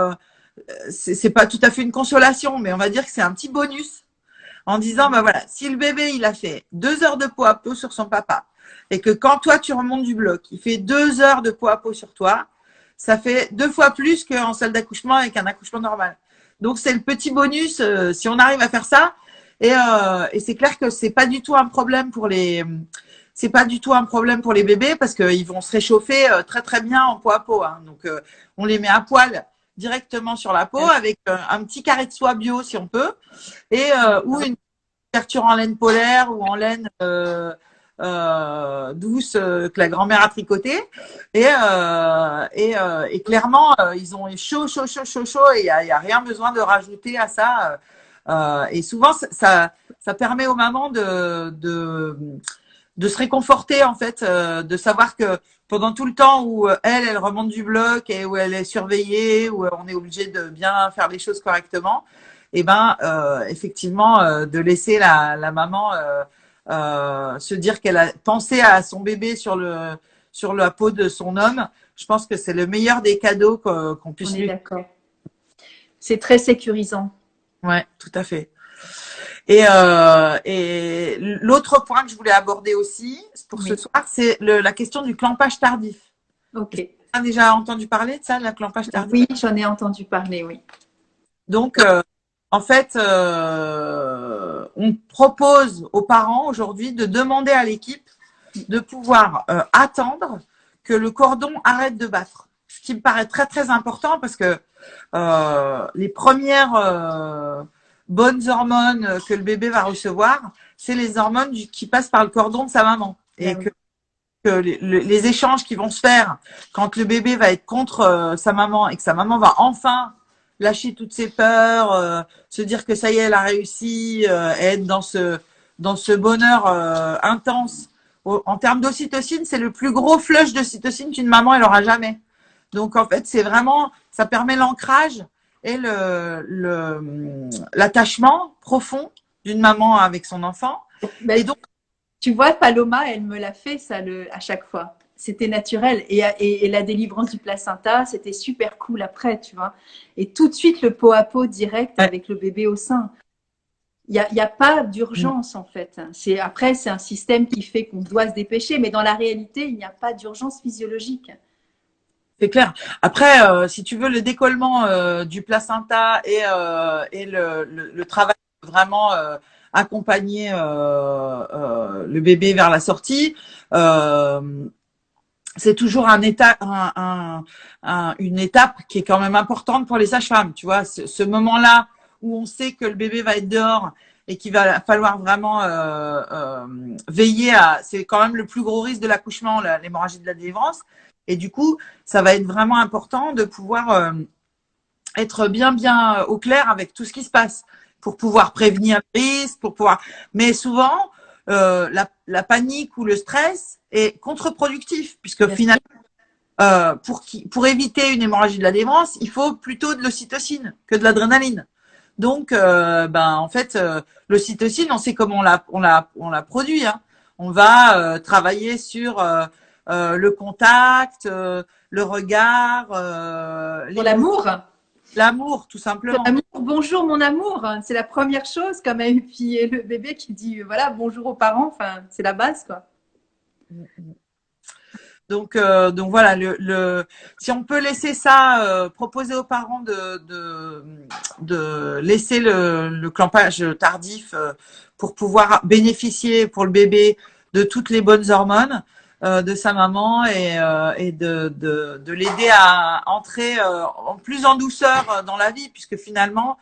c'est pas tout à fait une consolation, mais on va dire que c'est un petit bonus en disant, bah voilà, si le bébé, il a fait 2 heures de pot à pot sur son papa et que quand toi, tu remontes du bloc, il fait 2 heures de pot à pot sur toi, ça fait 2 fois plus qu'en salle d'accouchement avec un accouchement normal. Donc, c'est le petit bonus si on arrive à faire ça. Et c'est clair que c'est pas du tout un problème pour c'est pas du tout un problème pour les bébés parce qu'ils vont se réchauffer très très bien en pot à pot. Hein. Donc, on les met à poil directement sur la peau avec un petit carré de soie bio si on peut et ou une couverture en laine polaire ou en laine douce que la grand-mère a tricoté et clairement ils ont chaud chaud chaud chaud chaud et il y a rien besoin de rajouter à ça et souvent ça permet aux mamans de se réconforter en fait, de savoir que pendant tout le temps où elle remonte du bloc et où elle est surveillée, où on est obligé de bien faire les choses correctement, et ben effectivement de laisser la maman se dire qu'elle a pensé à son bébé sur la peau de son homme. Je pense que c'est le meilleur des cadeaux qu'on puisse On est lui. d'accord. C'est très sécurisant. Ouais, tout à fait. Et l'autre point que je voulais aborder aussi pour ce soir, c'est la question du clampage tardif. Ok. Tu as déjà entendu parler de ça, le clampage tardif? Oui, j'en ai entendu parler, oui. Donc, en fait, on propose aux parents aujourd'hui de demander à l'équipe de pouvoir attendre que le cordon arrête de battre. Ce qui me paraît très très important parce que les premières bonnes hormones que le bébé va recevoir, c'est les hormones qui passent par le cordon de sa maman. Et que les échanges qui vont se faire quand le bébé va être contre sa maman et que sa maman va enfin lâcher toutes ses peurs, se dire que ça y est, elle a réussi, être dans ce bonheur intense. En termes d'ocytocine, c'est le plus gros flush d'ocytocine qu'une maman elle aura jamais. Donc en fait, c'est vraiment, ça permet l'ancrage et l'attachement profond d'une maman avec son enfant. Ben, et donc, tu vois, Paloma, elle me l'a fait ça à chaque fois. C'était naturel. Et la délivrance du placenta, c'était super cool après, tu vois. Et tout de suite, le pot à pot direct avec le bébé au sein. Il n'y a pas d'urgence, en fait. Après, c'est un système qui fait qu'on doit se dépêcher. Mais dans la réalité, il n'y a pas d'urgence physiologique. C'est clair. Après, si tu veux, le décollement du placenta et le travail vraiment accompagner le bébé vers la sortie, c'est toujours une étape qui est quand même importante pour les sages-femmes. Tu vois, ce moment-là où on sait que le bébé va être dehors et qu'il va falloir vraiment veiller c'est quand même le plus gros risque de l'accouchement, l'hémorragie de la délivrance. Et du coup, ça va être vraiment important de pouvoir être bien au clair avec tout ce qui se passe pour pouvoir prévenir le risque, pour pouvoir. Mais souvent, la panique ou le stress est contre-productif puisque finalement, pour éviter une hémorragie de la démence, il faut plutôt de l'ocytocine que de l'adrénaline. Donc, en fait, l'ocytocine, on sait comment on la produit. Hein. On va travailler sur le contact, le regard, Pour l'amour. L'amour, tout simplement. Bonjour mon amour, c'est la première chose quand même. Puis le bébé qui dit voilà bonjour aux parents, enfin c'est la base quoi. Donc voilà, si on peut laisser ça, proposer aux parents de laisser le clampage tardif pour pouvoir bénéficier pour le bébé de toutes les bonnes hormones de sa maman et de l'aider à entrer plus en douceur dans la vie, puisque finalement,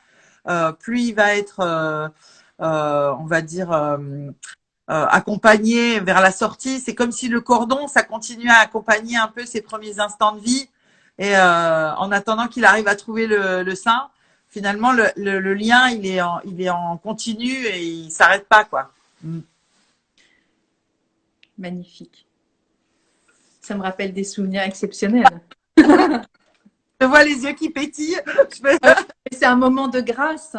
plus il va être, on va dire, accompagné vers la sortie. C'est comme si le cordon, ça continue à accompagner un peu ses premiers instants de vie. Et en attendant qu'il arrive à trouver le sein, finalement, le lien, il est en continu et il s'arrête pas, quoi. Magnifique. Ça me rappelle des souvenirs exceptionnels. Je vois les yeux qui pétillent. C'est un moment de grâce.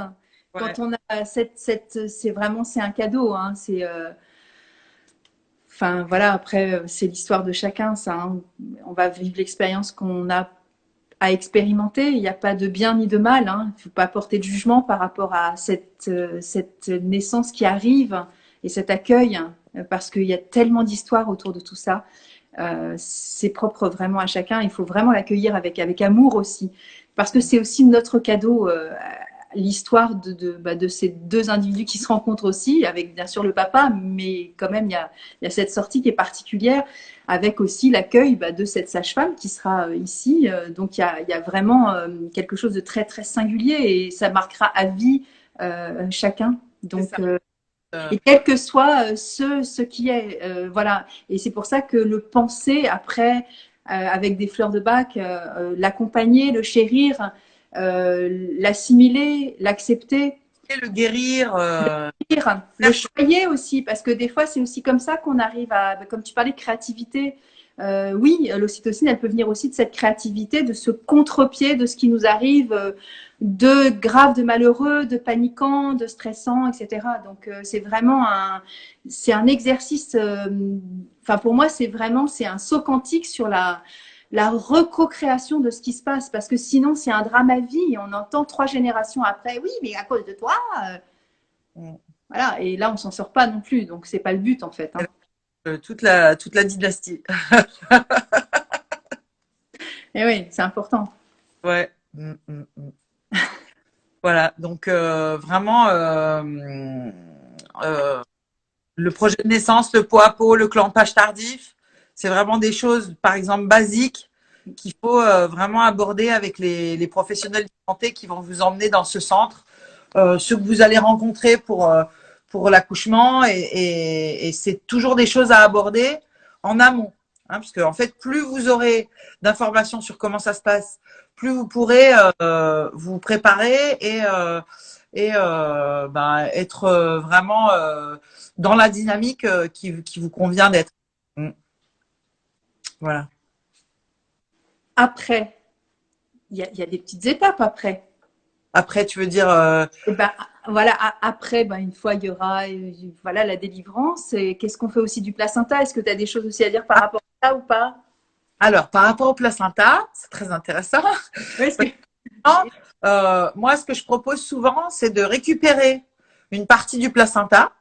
Ouais. Quand on a c'est vraiment, c'est un cadeau. Hein. Enfin voilà, après c'est l'histoire de chacun. Ça, hein. On va vivre l'expérience qu'on a à expérimenter. Il n'y a pas de bien ni de mal. Hein. Il ne faut pas porter de jugement par rapport à cette naissance qui arrive et cet accueil, parce qu'il y a tellement d'histoires autour de tout ça. C'est propre vraiment à chacun. Il faut vraiment l'accueillir avec amour aussi, parce que c'est aussi notre cadeau. L'histoire de ces deux individus qui se rencontrent aussi, avec bien sûr le papa, mais quand même il y a cette sortie qui est particulière, avec aussi l'accueil de cette sage-femme qui sera ici. Donc il y a vraiment quelque chose de très très singulier et ça marquera à vie chacun. Donc et quel que soit ce qui est, voilà. Et c'est pour ça que le penser après, avec des fleurs de bac, l'accompagner, le chérir, l'assimiler, l'accepter. Le guérir. Le choyer aussi, parce que des fois, c'est aussi comme ça qu'on arrive à, comme tu parlais de créativité, oui, l'ocytocine, elle peut venir aussi de cette créativité, de ce contre-pied de ce qui nous arrive, de grave, de malheureux, de paniquant, de stressant, etc. Donc, c'est vraiment c'est un exercice, enfin, pour moi, c'est un saut quantique sur la recréation de ce qui se passe, parce que sinon, c'est un drame à vie et on entend 3 générations après, oui, mais à cause de toi, voilà, et là, on s'en sort pas non plus, donc c'est pas le but, en fait. Hein. Toute la dynastie. Et oui, c'est important. Ouais. Voilà, donc vraiment le projet de naissance, le pot à pot, le clampage tardif, c'est vraiment des choses, par exemple, basiques qu'il faut vraiment aborder avec les professionnels de santé qui vont vous emmener dans ce centre, ceux que vous allez rencontrer pour l'accouchement, et c'est toujours des choses à aborder en amont. Hein, parce que en fait, plus vous aurez d'informations sur comment ça se passe, plus vous pourrez vous préparer et être vraiment dans la dynamique qui vous convient d'être. Voilà. Après, il y a des petites étapes après. Après, tu veux dire voilà, après, une fois il y aura voilà, la délivrance. Et qu'est-ce qu'on fait aussi du placenta? Est-ce que tu as des choses aussi à dire par rapport à ça ou pas? Alors, par rapport au placenta, c'est très intéressant. Oui, moi, ce que je propose souvent, c'est de récupérer une partie du placenta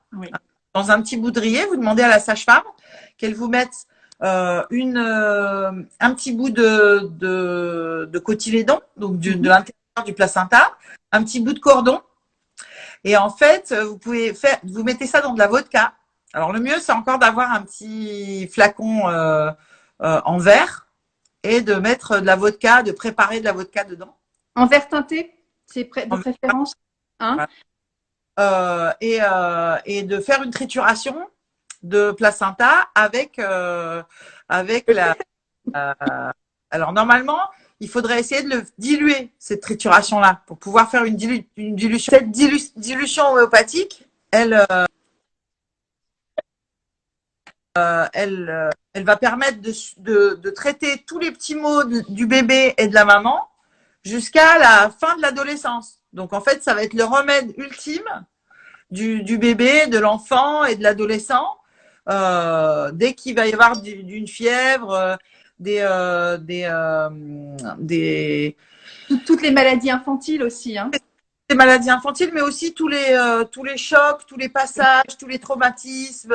dans un petit boudrier. Vous demandez à la sage-femme qu'elle vous mette un petit bout de cotylédon, donc de l'intérieur du placenta, un petit bout de cordon. Et en fait, vous mettez ça dans de la vodka. Alors, le mieux, c'est encore d'avoir un petit flacon en verre et de mettre de la vodka, de préparer de la vodka dedans. En verre teinté, c'est de préférence. Hein, et de faire une trituration de placenta avec alors normalement, il faudrait essayer de le diluer, cette trituration-là, pour pouvoir faire une dilution. Cette dilution homéopathique, elle elle va permettre de traiter tous les petits maux du bébé et de la maman jusqu'à la fin de l'adolescence. Donc, en fait, ça va être le remède ultime du bébé, de l'enfant et de l'adolescent. Dès qu'il va y avoir d'une fièvre, toutes les maladies infantiles aussi, hein. Des maladies infantiles, mais aussi tous les chocs, tous les passages, tous les traumatismes.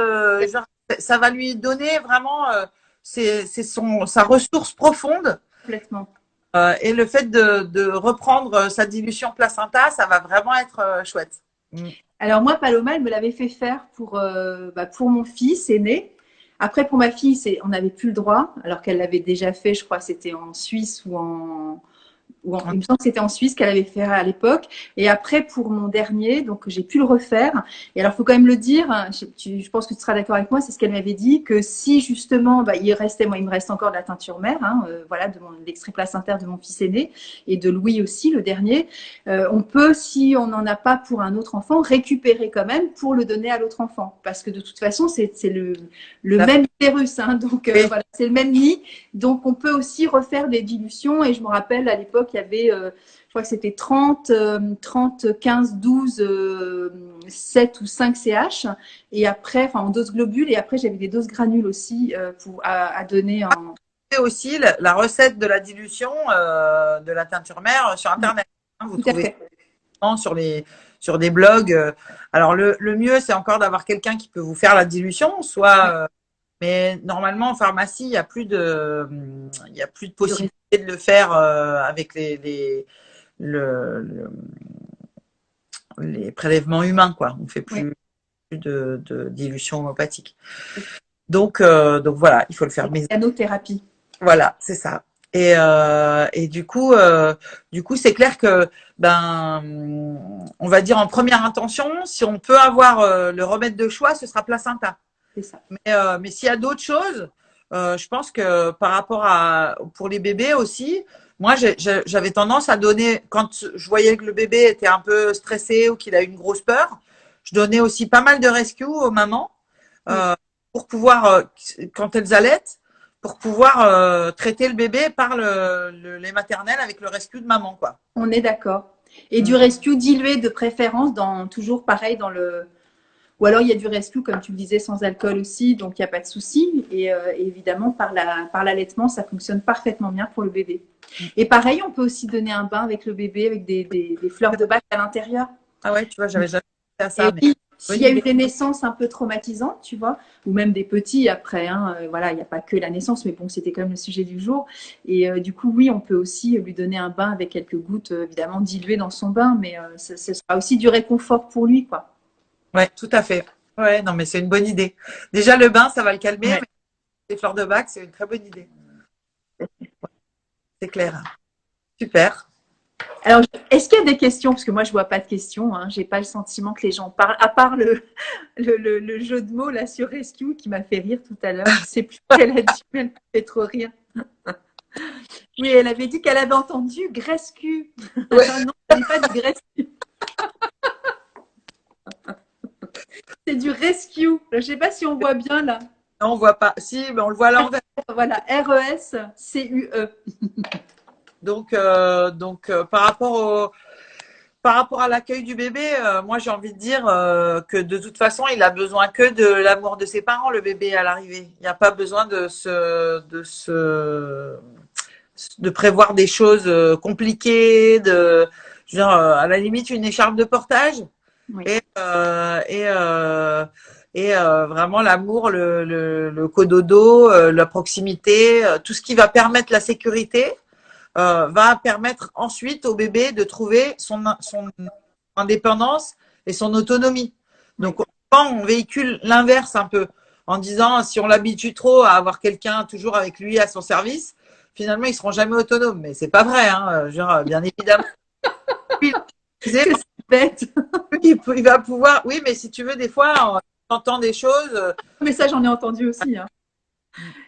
Ça va lui donner vraiment sa ressource profonde. Complètement. Et le fait de reprendre sa dilution placenta, ça va vraiment être chouette. Alors moi, Paloma, elle me l'avait fait faire pour mon fils aîné. Après, pour ma fille, on n'avait plus le droit, alors qu'elle l'avait déjà fait, je crois, c'était en Suisse ou il me semble que c'était en Suisse qu'elle avait fait à l'époque. Et après, pour mon dernier, donc j'ai pu le refaire. Et alors, il faut quand même le dire, je pense que tu seras d'accord avec moi, c'est ce qu'elle m'avait dit, que si justement, il me reste encore de la teinture mère, voilà, de l'extrait placentaire de mon fils aîné et de Louis aussi, le dernier. On peut, si on n'en a pas pour un autre enfant, récupérer quand même pour le donner à l'autre enfant. Parce que de toute façon, c'est le même utérus, hein, donc voilà, c'est le même nid. Donc, on peut aussi refaire des dilutions. Et je me rappelle, à l'époque, il y avait, je crois que c'était 30, 15, 12, 7 ou 5 CH. Et après, enfin, en doses globules. Et après, j'avais des doses granules aussi à donner en. Et aussi la recette de la dilution de la teinture mère sur Internet. Vous trouvez sur des blogs. Alors, le mieux, c'est encore d'avoir quelqu'un qui peut vous faire la dilution, soit. Mais normalement, en pharmacie, il n'y a plus de possibilité de le faire avec les prélèvements humains, quoi. On ne fait plus de dilution homopathique. Donc voilà, il faut le faire. Mécanothérapie. Voilà, c'est ça. Et du coup, c'est clair que, on va dire en première intention, si on peut avoir le remède de choix, ce sera placenta. C'est ça. Mais s'il y a d'autres choses, je pense que pour les bébés aussi, moi j'avais tendance à donner, quand je voyais que le bébé était un peu stressé ou qu'il a une grosse peur, je donnais aussi pas mal de rescue aux mamans pour pouvoir, quand elles allaitent, pour pouvoir traiter le bébé par le lait maternel avec le rescue de maman, quoi. On est d'accord. Et du rescue dilué de préférence, toujours pareil dans le. Ou alors il y a du rescue, comme tu le disais, sans alcool aussi, donc il n'y a pas de souci. Et évidemment, par l'allaitement, ça fonctionne parfaitement bien pour le bébé. Et pareil, on peut aussi donner un bain avec le bébé, avec des fleurs de bac à l'intérieur. Ah ouais, tu vois, j'avais jamais fait à ça. Et s'il y a eu des naissances un peu traumatisantes, tu vois, ou même des petits après, voilà, il n'y a pas que la naissance, mais bon, c'était quand même le sujet du jour. Et du coup, oui, on peut aussi lui donner un bain avec quelques gouttes, évidemment, diluées dans son bain, mais ce sera aussi du réconfort pour lui, quoi. Ouais, tout à fait. Ouais, non, mais c'est une bonne idée. Déjà, le bain, ça va le calmer, mais les fleurs de bac, c'est une très bonne idée. C'est clair. Super. Alors, est-ce qu'il y a des questions? Parce que moi, je ne vois pas de questions. Je n'ai pas le sentiment que les gens parlent, à part le jeu de mots là, sur Rescue qui m'a fait rire tout à l'heure. Je ne sais plus ce qu'elle a dit, mais elle m'a fait trop rire. Oui, elle avait dit qu'elle avait entendu Grescu. Ouais. Non, elle n'est pas du Grescu. C'est du Rescue. Je ne sais pas si on voit bien là. Non, on ne voit pas. Si, mais on le voit à l'envers. Voilà, R-E-S-C-U-E. Donc, par rapport à l'accueil du bébé, moi j'ai envie de dire que de toute façon, il a besoin que de l'amour de ses parents, le bébé à l'arrivée. Il n'y a pas besoin de prévoir des choses compliquées, à la limite une écharpe de portage. Oui. Et vraiment l'amour, le cododo, la proximité, tout ce qui va permettre la sécurité. Va permettre ensuite au bébé de trouver son indépendance et son autonomie. Donc, quand on véhicule l'inverse un peu, en disant si on l'habitue trop à avoir quelqu'un toujours avec lui à son service, finalement, ils seront jamais autonomes. Mais c'est pas vrai, hein. Bien évidemment. C'est bête. Il va pouvoir. Oui, mais si tu veux, des fois, on entend des choses. Mais ça, j'en ai entendu aussi. Hein.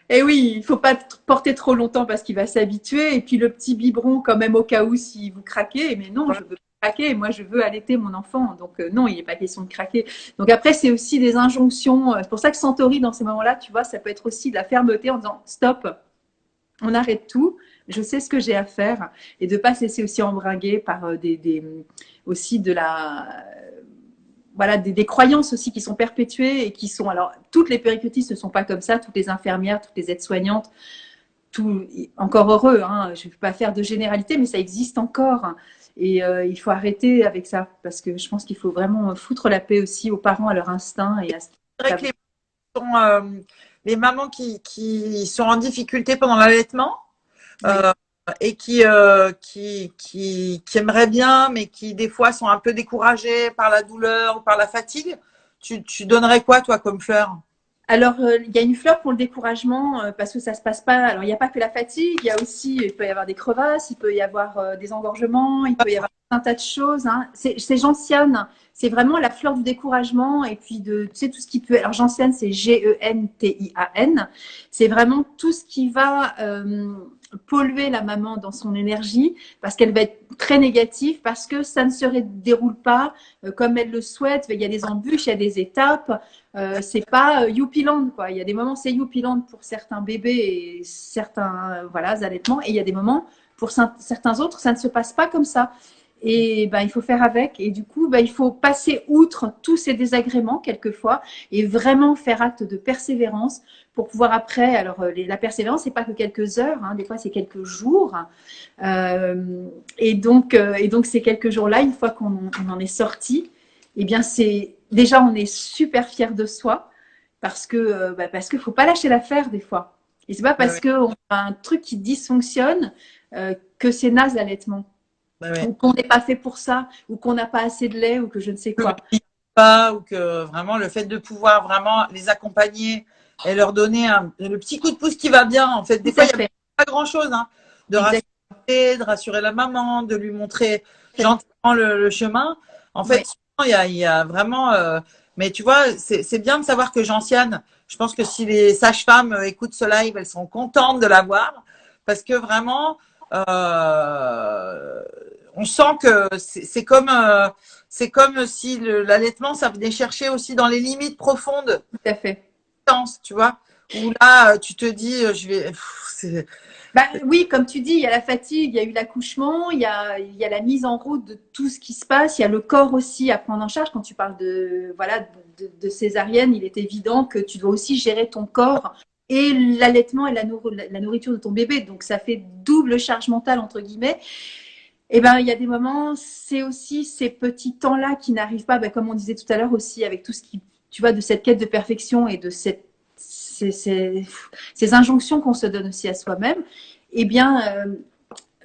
Et oui, il ne faut pas porter trop longtemps parce qu'il va s'habituer. Et puis le petit biberon, quand même, au cas où si vous craquez. Mais non, je veux craquer. Moi, je veux allaiter mon enfant. Donc, non, il n'est pas question de craquer. Donc, après, c'est aussi des injonctions. C'est pour ça que Santori, dans ces moments-là, tu vois, ça peut être aussi de la fermeté en disant stop, on arrête tout. Je sais ce que j'ai à faire. Et de ne pas se laisser aussi embringuer par aussi de la. Voilà, des croyances aussi qui sont perpétuées et qui sont. Alors, toutes les péricultrices ne sont pas comme ça, toutes les infirmières, toutes les aides-soignantes. Tout, encore heureux, hein, je ne vais pas faire de généralité, mais ça existe encore. Et il faut arrêter avec ça, parce que je pense qu'il faut vraiment foutre la paix aussi aux parents, à leur instinct. Et à ce C'est vrai que les mamans qui sont en difficulté pendant l'allaitement oui. et qui aimeraient bien, mais qui des fois sont un peu découragées par la douleur ou par la fatigue, tu donnerais quoi, toi, comme fleur? Alors, il y a une fleur pour le découragement, parce que ça se passe pas. Alors, il n'y a pas que la fatigue, il peut y avoir des crevasses, il peut y avoir des engorgements, il peut y avoir un tas de choses. Hein. C'est gentiane, c'est vraiment la fleur du découragement et puis de, tu sais, tout ce qui peut. Alors, gentiane, c'est Gentian. C'est vraiment tout ce qui va polluer la maman dans son énergie, parce qu'elle va être très négative, parce que ça ne se déroule pas comme elle le souhaite. Il y a des embûches, il y a des étapes. C'est pas youpiland, quoi. Il y a des moments c'est youpiland pour certains bébés et certains voilà allaitements, et il y a des moments pour certains autres ça ne se passe pas comme ça. Et ben il faut faire avec, et du coup ben, il faut passer outre tous ces désagréments quelquefois et vraiment faire acte de persévérance pour pouvoir après. Alors la persévérance c'est pas que quelques heures, hein, des fois c'est quelques jours, et donc ces quelques jours là, une fois qu'on en est sorti, eh bien c'est déjà on est super fier de soi, parce que faut pas lâcher l'affaire des fois. Et c'est pas parce qu'on a un truc qui dysfonctionne que c'est naze l'allaitement. Ou qu'on n'est pas fait pour ça, ou qu'on n'a pas assez de lait, ou que je ne sais quoi. Pas, ou que vraiment le fait de pouvoir vraiment les accompagner et leur donner le petit coup de pouce qui va bien. En fait, des fois, il n'y a pas grand-chose, hein, de rassurer la maman, de lui montrer gentiment le chemin. En fait, il y a vraiment. Mais tu vois, c'est bien de savoir que Gentiane, je pense que si les sages-femmes écoutent ce live, elles sont contentes de l'avoir, parce que vraiment, on sent que c'est comme si l'allaitement, ça venait chercher aussi dans les limites profondes. Tout à fait. Tu vois, où là, tu te dis, bah, oui, comme tu dis, il y a la fatigue, il y a eu l'accouchement, il y a la mise en route de tout ce qui se passe, il y a le corps aussi à prendre en charge. Quand tu parles de césarienne, il est évident que tu dois aussi gérer ton corps et l'allaitement et la nourriture de ton bébé. Donc, ça fait double charge mentale, entre guillemets. Et ben, il y a des moments, c'est aussi ces petits temps-là qui n'arrivent pas, comme on disait tout à l'heure aussi, avec tout ce qui, tu vois, de cette quête de perfection et de ces injonctions qu'on se donne aussi à soi-même. Eh bien,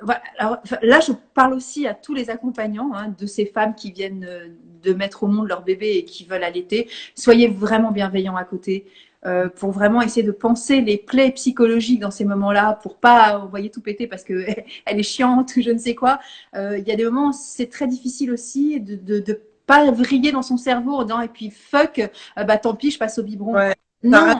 voilà. Alors, là, je parle aussi à tous les accompagnants, hein, de ces femmes qui viennent de mettre au monde leur bébé et qui veulent allaiter. Soyez vraiment bienveillants à côté. Pour vraiment essayer de penser les plaies psychologiques dans ces moments-là, pour pas envoyer tout péter parce que elle est chiante ou je ne sais quoi. Il y a des moments, c'est très difficile aussi de pas vriller dans son cerveau en disant et puis fuck, bah tant pis, je passe au biberon. Ouais. Non.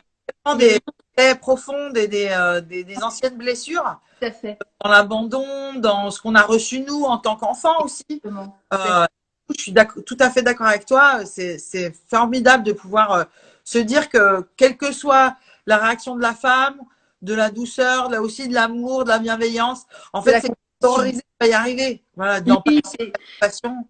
Des plaies profondes et des anciennes blessures. Tout à fait. Dans l'abandon, dans ce qu'on a reçu nous en tant qu'enfants aussi. Je suis tout à fait d'accord avec toi. C'est formidable de pouvoir se dire que quelle que soit la réaction de la femme, de la douceur, là aussi de l'amour, de la bienveillance, en fait, c'est autoriser à y arriver. Voilà, dans passion.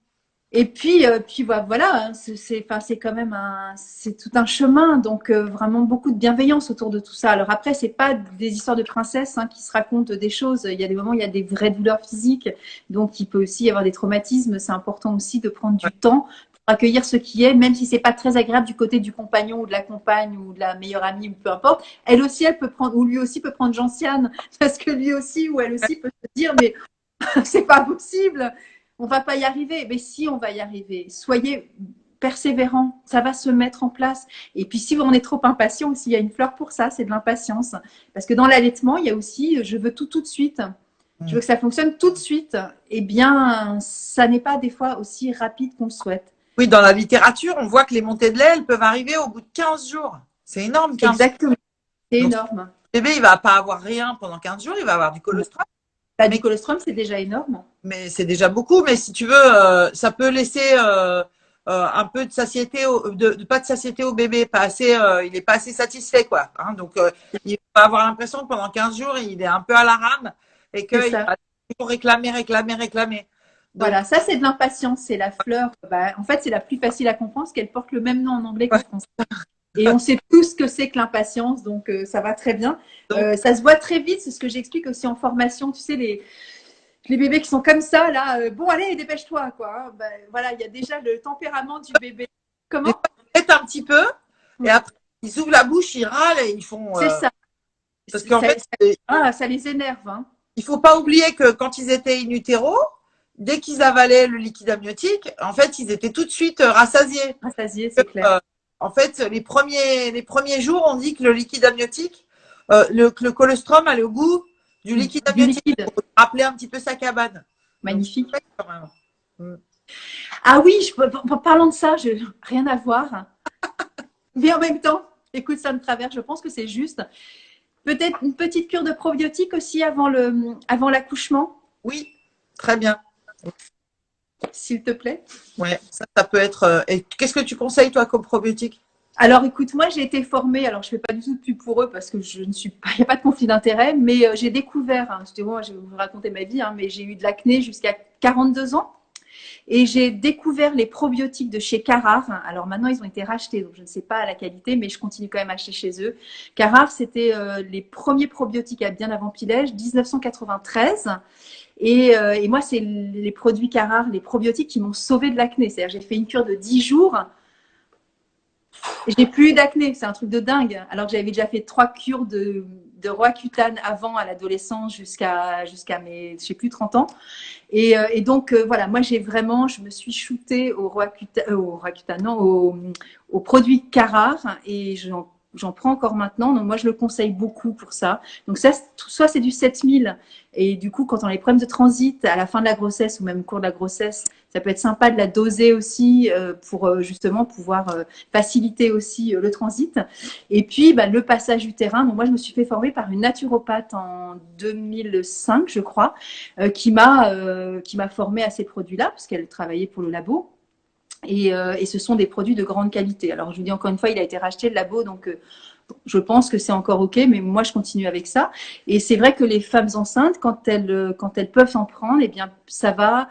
Et puis voilà, c'est quand même c'est tout un chemin, donc vraiment beaucoup de bienveillance autour de tout ça. Alors après, c'est pas des histoires de princesses, hein, qui se racontent des choses. Il y a des moments, il y a des vraies douleurs physiques, donc il peut aussi y avoir des traumatismes. C'est important aussi de prendre du temps pour accueillir ce qui est, même si c'est pas très agréable du côté du compagnon ou de la compagne ou de la meilleure amie ou peu importe. Elle aussi, elle peut prendre, ou lui aussi peut prendre Gentiane, parce que lui aussi ou elle aussi peut se dire mais c'est pas possible. On va pas y arriver, mais si on va y arriver, soyez persévérants, ça va se mettre en place. Et puis si on est trop impatient, s'il y a une fleur pour ça, c'est de l'impatience. Parce que dans l'allaitement, il y a aussi je veux tout de suite. Je veux que ça fonctionne tout de suite. Eh bien, ça n'est pas des fois aussi rapide qu'on le souhaite. Oui, dans la littérature, on voit que les montées de lait, elles peuvent arriver au bout de 15 jours. C'est énorme, 15 Exactement. C'est énorme. Le bébé, il va pas avoir rien pendant 15 jours, il va avoir du colostrum. Du colostrum, c'est déjà énorme. mais c'est déjà beaucoup. Mais si tu veux, ça peut laisser un peu de satiété, pas de satiété au bébé, pas assez, il est pas assez satisfait, quoi. Hein, donc, il va avoir l'impression que pendant 15 jours, il est un peu à la rame et qu'il va toujours réclamer. Donc, voilà, ça c'est de l'impatience, c'est la fleur. Bah, en fait, c'est la plus facile à comprendre parce qu'elle porte le même nom en anglais qu'en français. Et on sait tous ce que c'est que l'impatience, donc ça va très bien. Ça se voit très vite, c'est ce que j'explique aussi en formation. Tu sais, les bébés qui sont comme ça, là, bon, allez, dépêche-toi, quoi. Hein. Ben, voilà, il y a déjà le tempérament du bébé. Comment? Peut-être un petit peu, et après, ils ouvrent la bouche, ils râlent et ils font. C'est ça. Parce qu'en fait, ça les énerve. Hein. Il faut pas oublier que quand ils étaient in utero, dès qu'ils avalaient le liquide amniotique, en fait, ils étaient tout de suite rassasiés. Rassasiés, c'est clair. En fait, les premiers jours, on dit que le liquide amniotique, le colostrum a le goût du liquide amniotique pour rappeler un petit peu sa cabane. Magnifique. Donc, ah oui, parlant de ça, rien à voir. Mais en même temps, écoute, ça me traverse, je pense que c'est juste. Peut-être une petite cure de probiotiques aussi avant l'accouchement. Oui, très bien. S'il te plaît. Ouais, ça peut être. Et qu'est-ce que tu conseilles, toi, comme probiotique? Alors, écoute, moi, j'ai été formée. Alors, je fais pas du tout de pub pour eux parce que je ne suis pas. Il n'y a pas de conflit d'intérêt, mais j'ai découvert. Hein, je vais vous raconter ma vie, hein, mais j'ai eu de l'acné jusqu'à 42 ans. Et j'ai découvert les probiotiques de chez Carrare. Alors maintenant, ils ont été rachetés, donc je ne sais pas la qualité, mais je continue quand même à acheter chez eux. Carrare, c'était les premiers probiotiques à bien avant Pilège, 1993. Et moi, c'est les produits Carrare, les probiotiques qui m'ont sauvé de l'acné. C'est-à-dire, j'ai fait une cure de 10 jours. J'ai plus eu d'acné, c'est un truc de dingue. Alors que j'avais déjà fait 3 cures de Roaccutane avant à l'adolescence jusqu'à mes, je sais plus, 30 ans. Et donc, voilà, moi, je me suis shootée au Roaccutane, non, au produit Carrare et j'en prends encore maintenant. Donc, moi, je le conseille beaucoup pour ça. Donc, ça, soit c'est du 7000 et du coup, quand on a les problèmes de transit à la fin de la grossesse ou même au cours de la grossesse, ça peut être sympa de la doser aussi pour justement pouvoir faciliter aussi le transit. Et puis, le passage utérin. Donc, moi, je me suis fait former par une naturopathe en 2005, je crois, qui m'a formée à ces produits-là, parce qu'elle travaillait pour le labo. Et ce sont des produits de grande qualité. Alors, je vous dis encore une fois, il a été racheté le labo, donc je pense que c'est encore OK, mais moi, je continue avec ça. Et c'est vrai que les femmes enceintes, quand elles peuvent s'en prendre, eh bien, ça va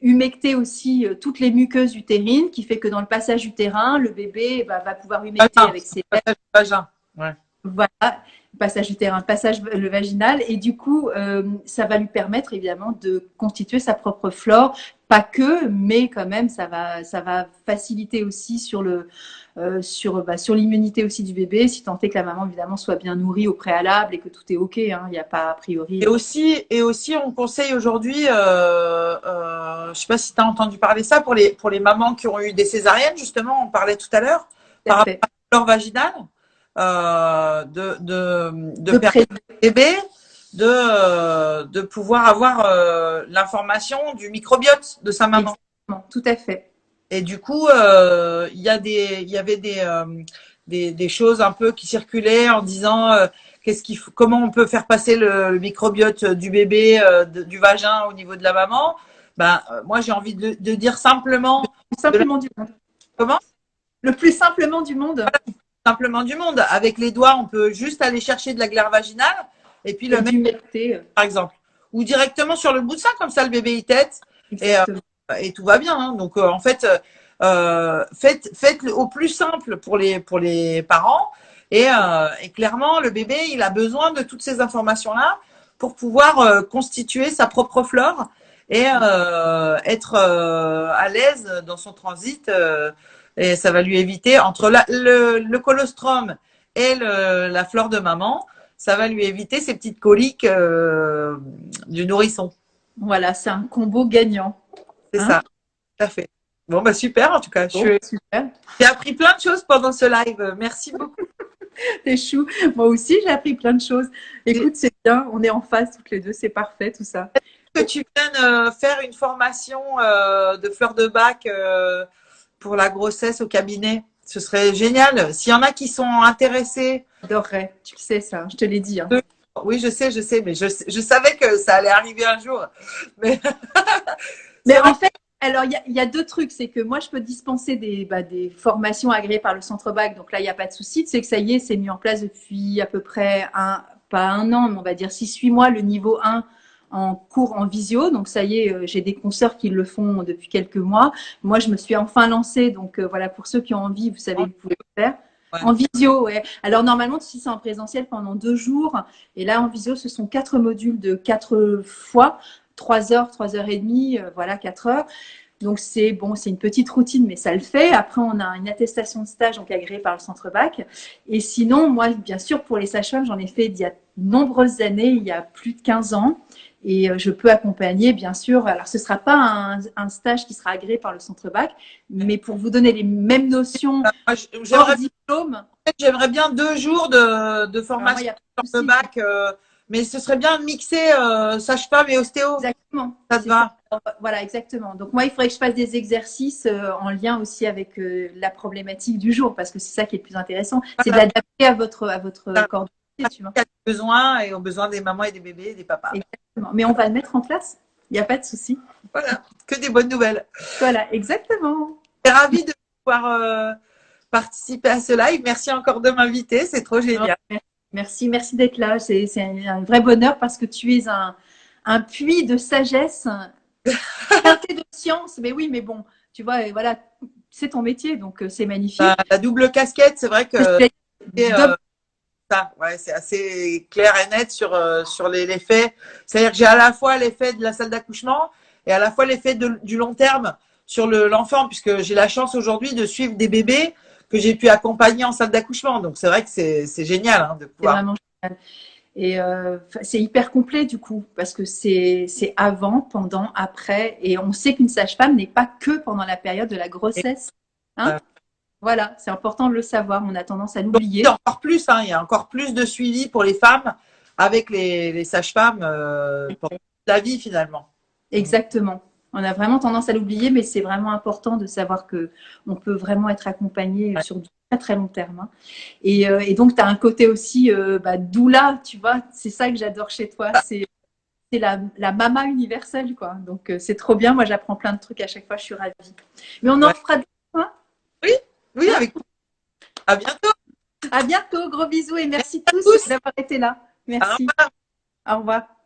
humecter aussi toutes les muqueuses utérines, qui fait que dans le passage utérin, le bébé va pouvoir humecter avec ses passage vagin. Ouais. Voilà, passage utérin, passage le vaginal, et du coup, ça va lui permettre évidemment de constituer sa propre flore, pas que, mais quand même, ça va faciliter aussi sur l'immunité aussi du bébé, si tant est que la maman évidemment soit bien nourrie au préalable et que tout est ok, hein, il n'y a pas a priori. Et aussi, on conseille aujourd'hui, je sais pas si tu as entendu parler ça pour les mamans qui ont eu des césariennes, justement, on parlait tout à l'heure, par rapport à la flore vaginale. De permettre au bébé de pouvoir avoir l'information du microbiote de sa maman. Exactement, tout à fait. Et du coup, il y avait des choses un peu qui circulaient en disant comment on peut faire passer le microbiote du bébé, du vagin au niveau de la maman. Moi, j'ai envie de dire simplement. Du monde. Comment? Le plus simplement du monde. Voilà. Simplement du monde. Avec les doigts, on peut juste aller chercher de la glaire vaginale et puis le mettre, par exemple. Ou directement sur le bout de sein, comme ça le bébé il tète et tout va bien. Hein. Donc en fait, faites au plus simple pour les parents et clairement le bébé il a besoin de toutes ces informations là pour pouvoir constituer sa propre flore et être à l'aise dans son transit. Et ça va lui éviter, entre le colostrum et la flore de maman, ça va lui éviter ces petites coliques du nourrisson. Voilà, c'est un combo gagnant. C'est ça, tout à fait. Bon, super en tout cas. Super. J'ai appris plein de choses pendant ce live. Merci beaucoup. T'es chou. Moi aussi, j'ai appris plein de choses. Écoute, c'est bien. On est en phase toutes les deux. C'est parfait tout ça. Est-ce que tu viennes faire une formation de fleurs de bac pour la grossesse au cabinet? Ce serait génial. S'il y en a qui sont intéressés. J'adorerais. Tu le sais ça, je te l'ai dit. Hein. Oui, je sais, mais je savais que ça allait arriver un jour. Mais, Mais en fait, alors il y a deux trucs. C'est que moi, je peux dispenser des formations agréées par le centre bac. Donc là, il n'y a pas de souci. C'est que ça y est, c'est mis en place depuis à peu près pas un an, mais on va dire 6-8 mois, le niveau 1 en cours en visio. Donc ça y est, j'ai des consoeurs qui le font depuis quelques mois. Moi, je me suis enfin lancée. Donc voilà, pour ceux qui ont envie, vous savez, vous pouvez le faire. ouais. En visio, ouais. Alors normalement, si c'est en présentiel pendant 2 jours, et là en visio, ce sont 4 modules de 4 fois. 3 heures, 3 heures et demie, voilà, 4 heures. Donc c'est bon, c'est une petite routine, mais ça le fait. Après, on a une attestation de stage donc agréée par le centre bac. Et sinon, moi, bien sûr, pour les sages-femmes, j'en ai fait il y a de nombreuses années, il y a plus de 15 ans. Et je peux accompagner, bien sûr. Alors, ce ne sera pas un stage qui sera agréé par le centre bac, mais pour vous donner les mêmes notions hors diplôme. J'aimerais bien 2 jours de formation sur le bac, mais ce serait bien de mixer sage-femme et ostéo. Exactement. Ça te va? Voilà, exactement. Donc moi, il faudrait que je fasse des exercices en lien aussi avec la problématique du jour, parce que c'est ça qui est le plus intéressant. Voilà. C'est de l'adapter à votre corps de métier, tu vois. Il y a des besoins et ont besoin des mamans et des bébés et des papas. Exactement. Mais on va le mettre en place. Il n'y a pas de souci. Voilà, que des bonnes nouvelles. Voilà, exactement. Je suis ravie de pouvoir participer à ce live. Merci encore de m'inviter, c'est trop génial. Merci d'être là. C'est un vrai bonheur parce que tu es un puits de sagesse, teinté de science. Mais oui, mais bon, tu vois, voilà, c'est ton métier, donc c'est magnifique. La double casquette, c'est vrai que ça, ouais, c'est assez clair et net sur les faits. C'est-à-dire que j'ai à la fois l'effet de la salle d'accouchement et à la fois l'effet du long terme sur l'enfant, puisque j'ai la chance aujourd'hui de suivre des bébés que j'ai pu accompagner en salle d'accouchement. Donc, c'est vrai que c'est génial de pouvoir. C'est vraiment génial. Et c'est hyper complet du coup, parce que c'est avant, pendant, après. Et on sait qu'une sage-femme n'est pas que pendant la période de la grossesse. Hein, voilà, c'est important de le savoir. On a tendance à l'oublier. Encore plus, il y a encore plus de suivi pour les femmes avec les sages-femmes pour la vie finalement. Exactement. On a vraiment tendance à l'oublier, mais c'est vraiment important de savoir que on peut vraiment être accompagné sur du très très long terme. Hein. Et donc, tu as un côté aussi doula, tu vois, c'est ça que j'adore chez toi. C'est la mama universelle, quoi. Donc, c'est trop bien. Moi, j'apprends plein de trucs à chaque fois. Je suis ravie. Mais on en fera des fois. Oui, avec vous. À bientôt. À bientôt. Gros bisous et merci tous d'avoir été là. Merci. Au revoir. Au revoir.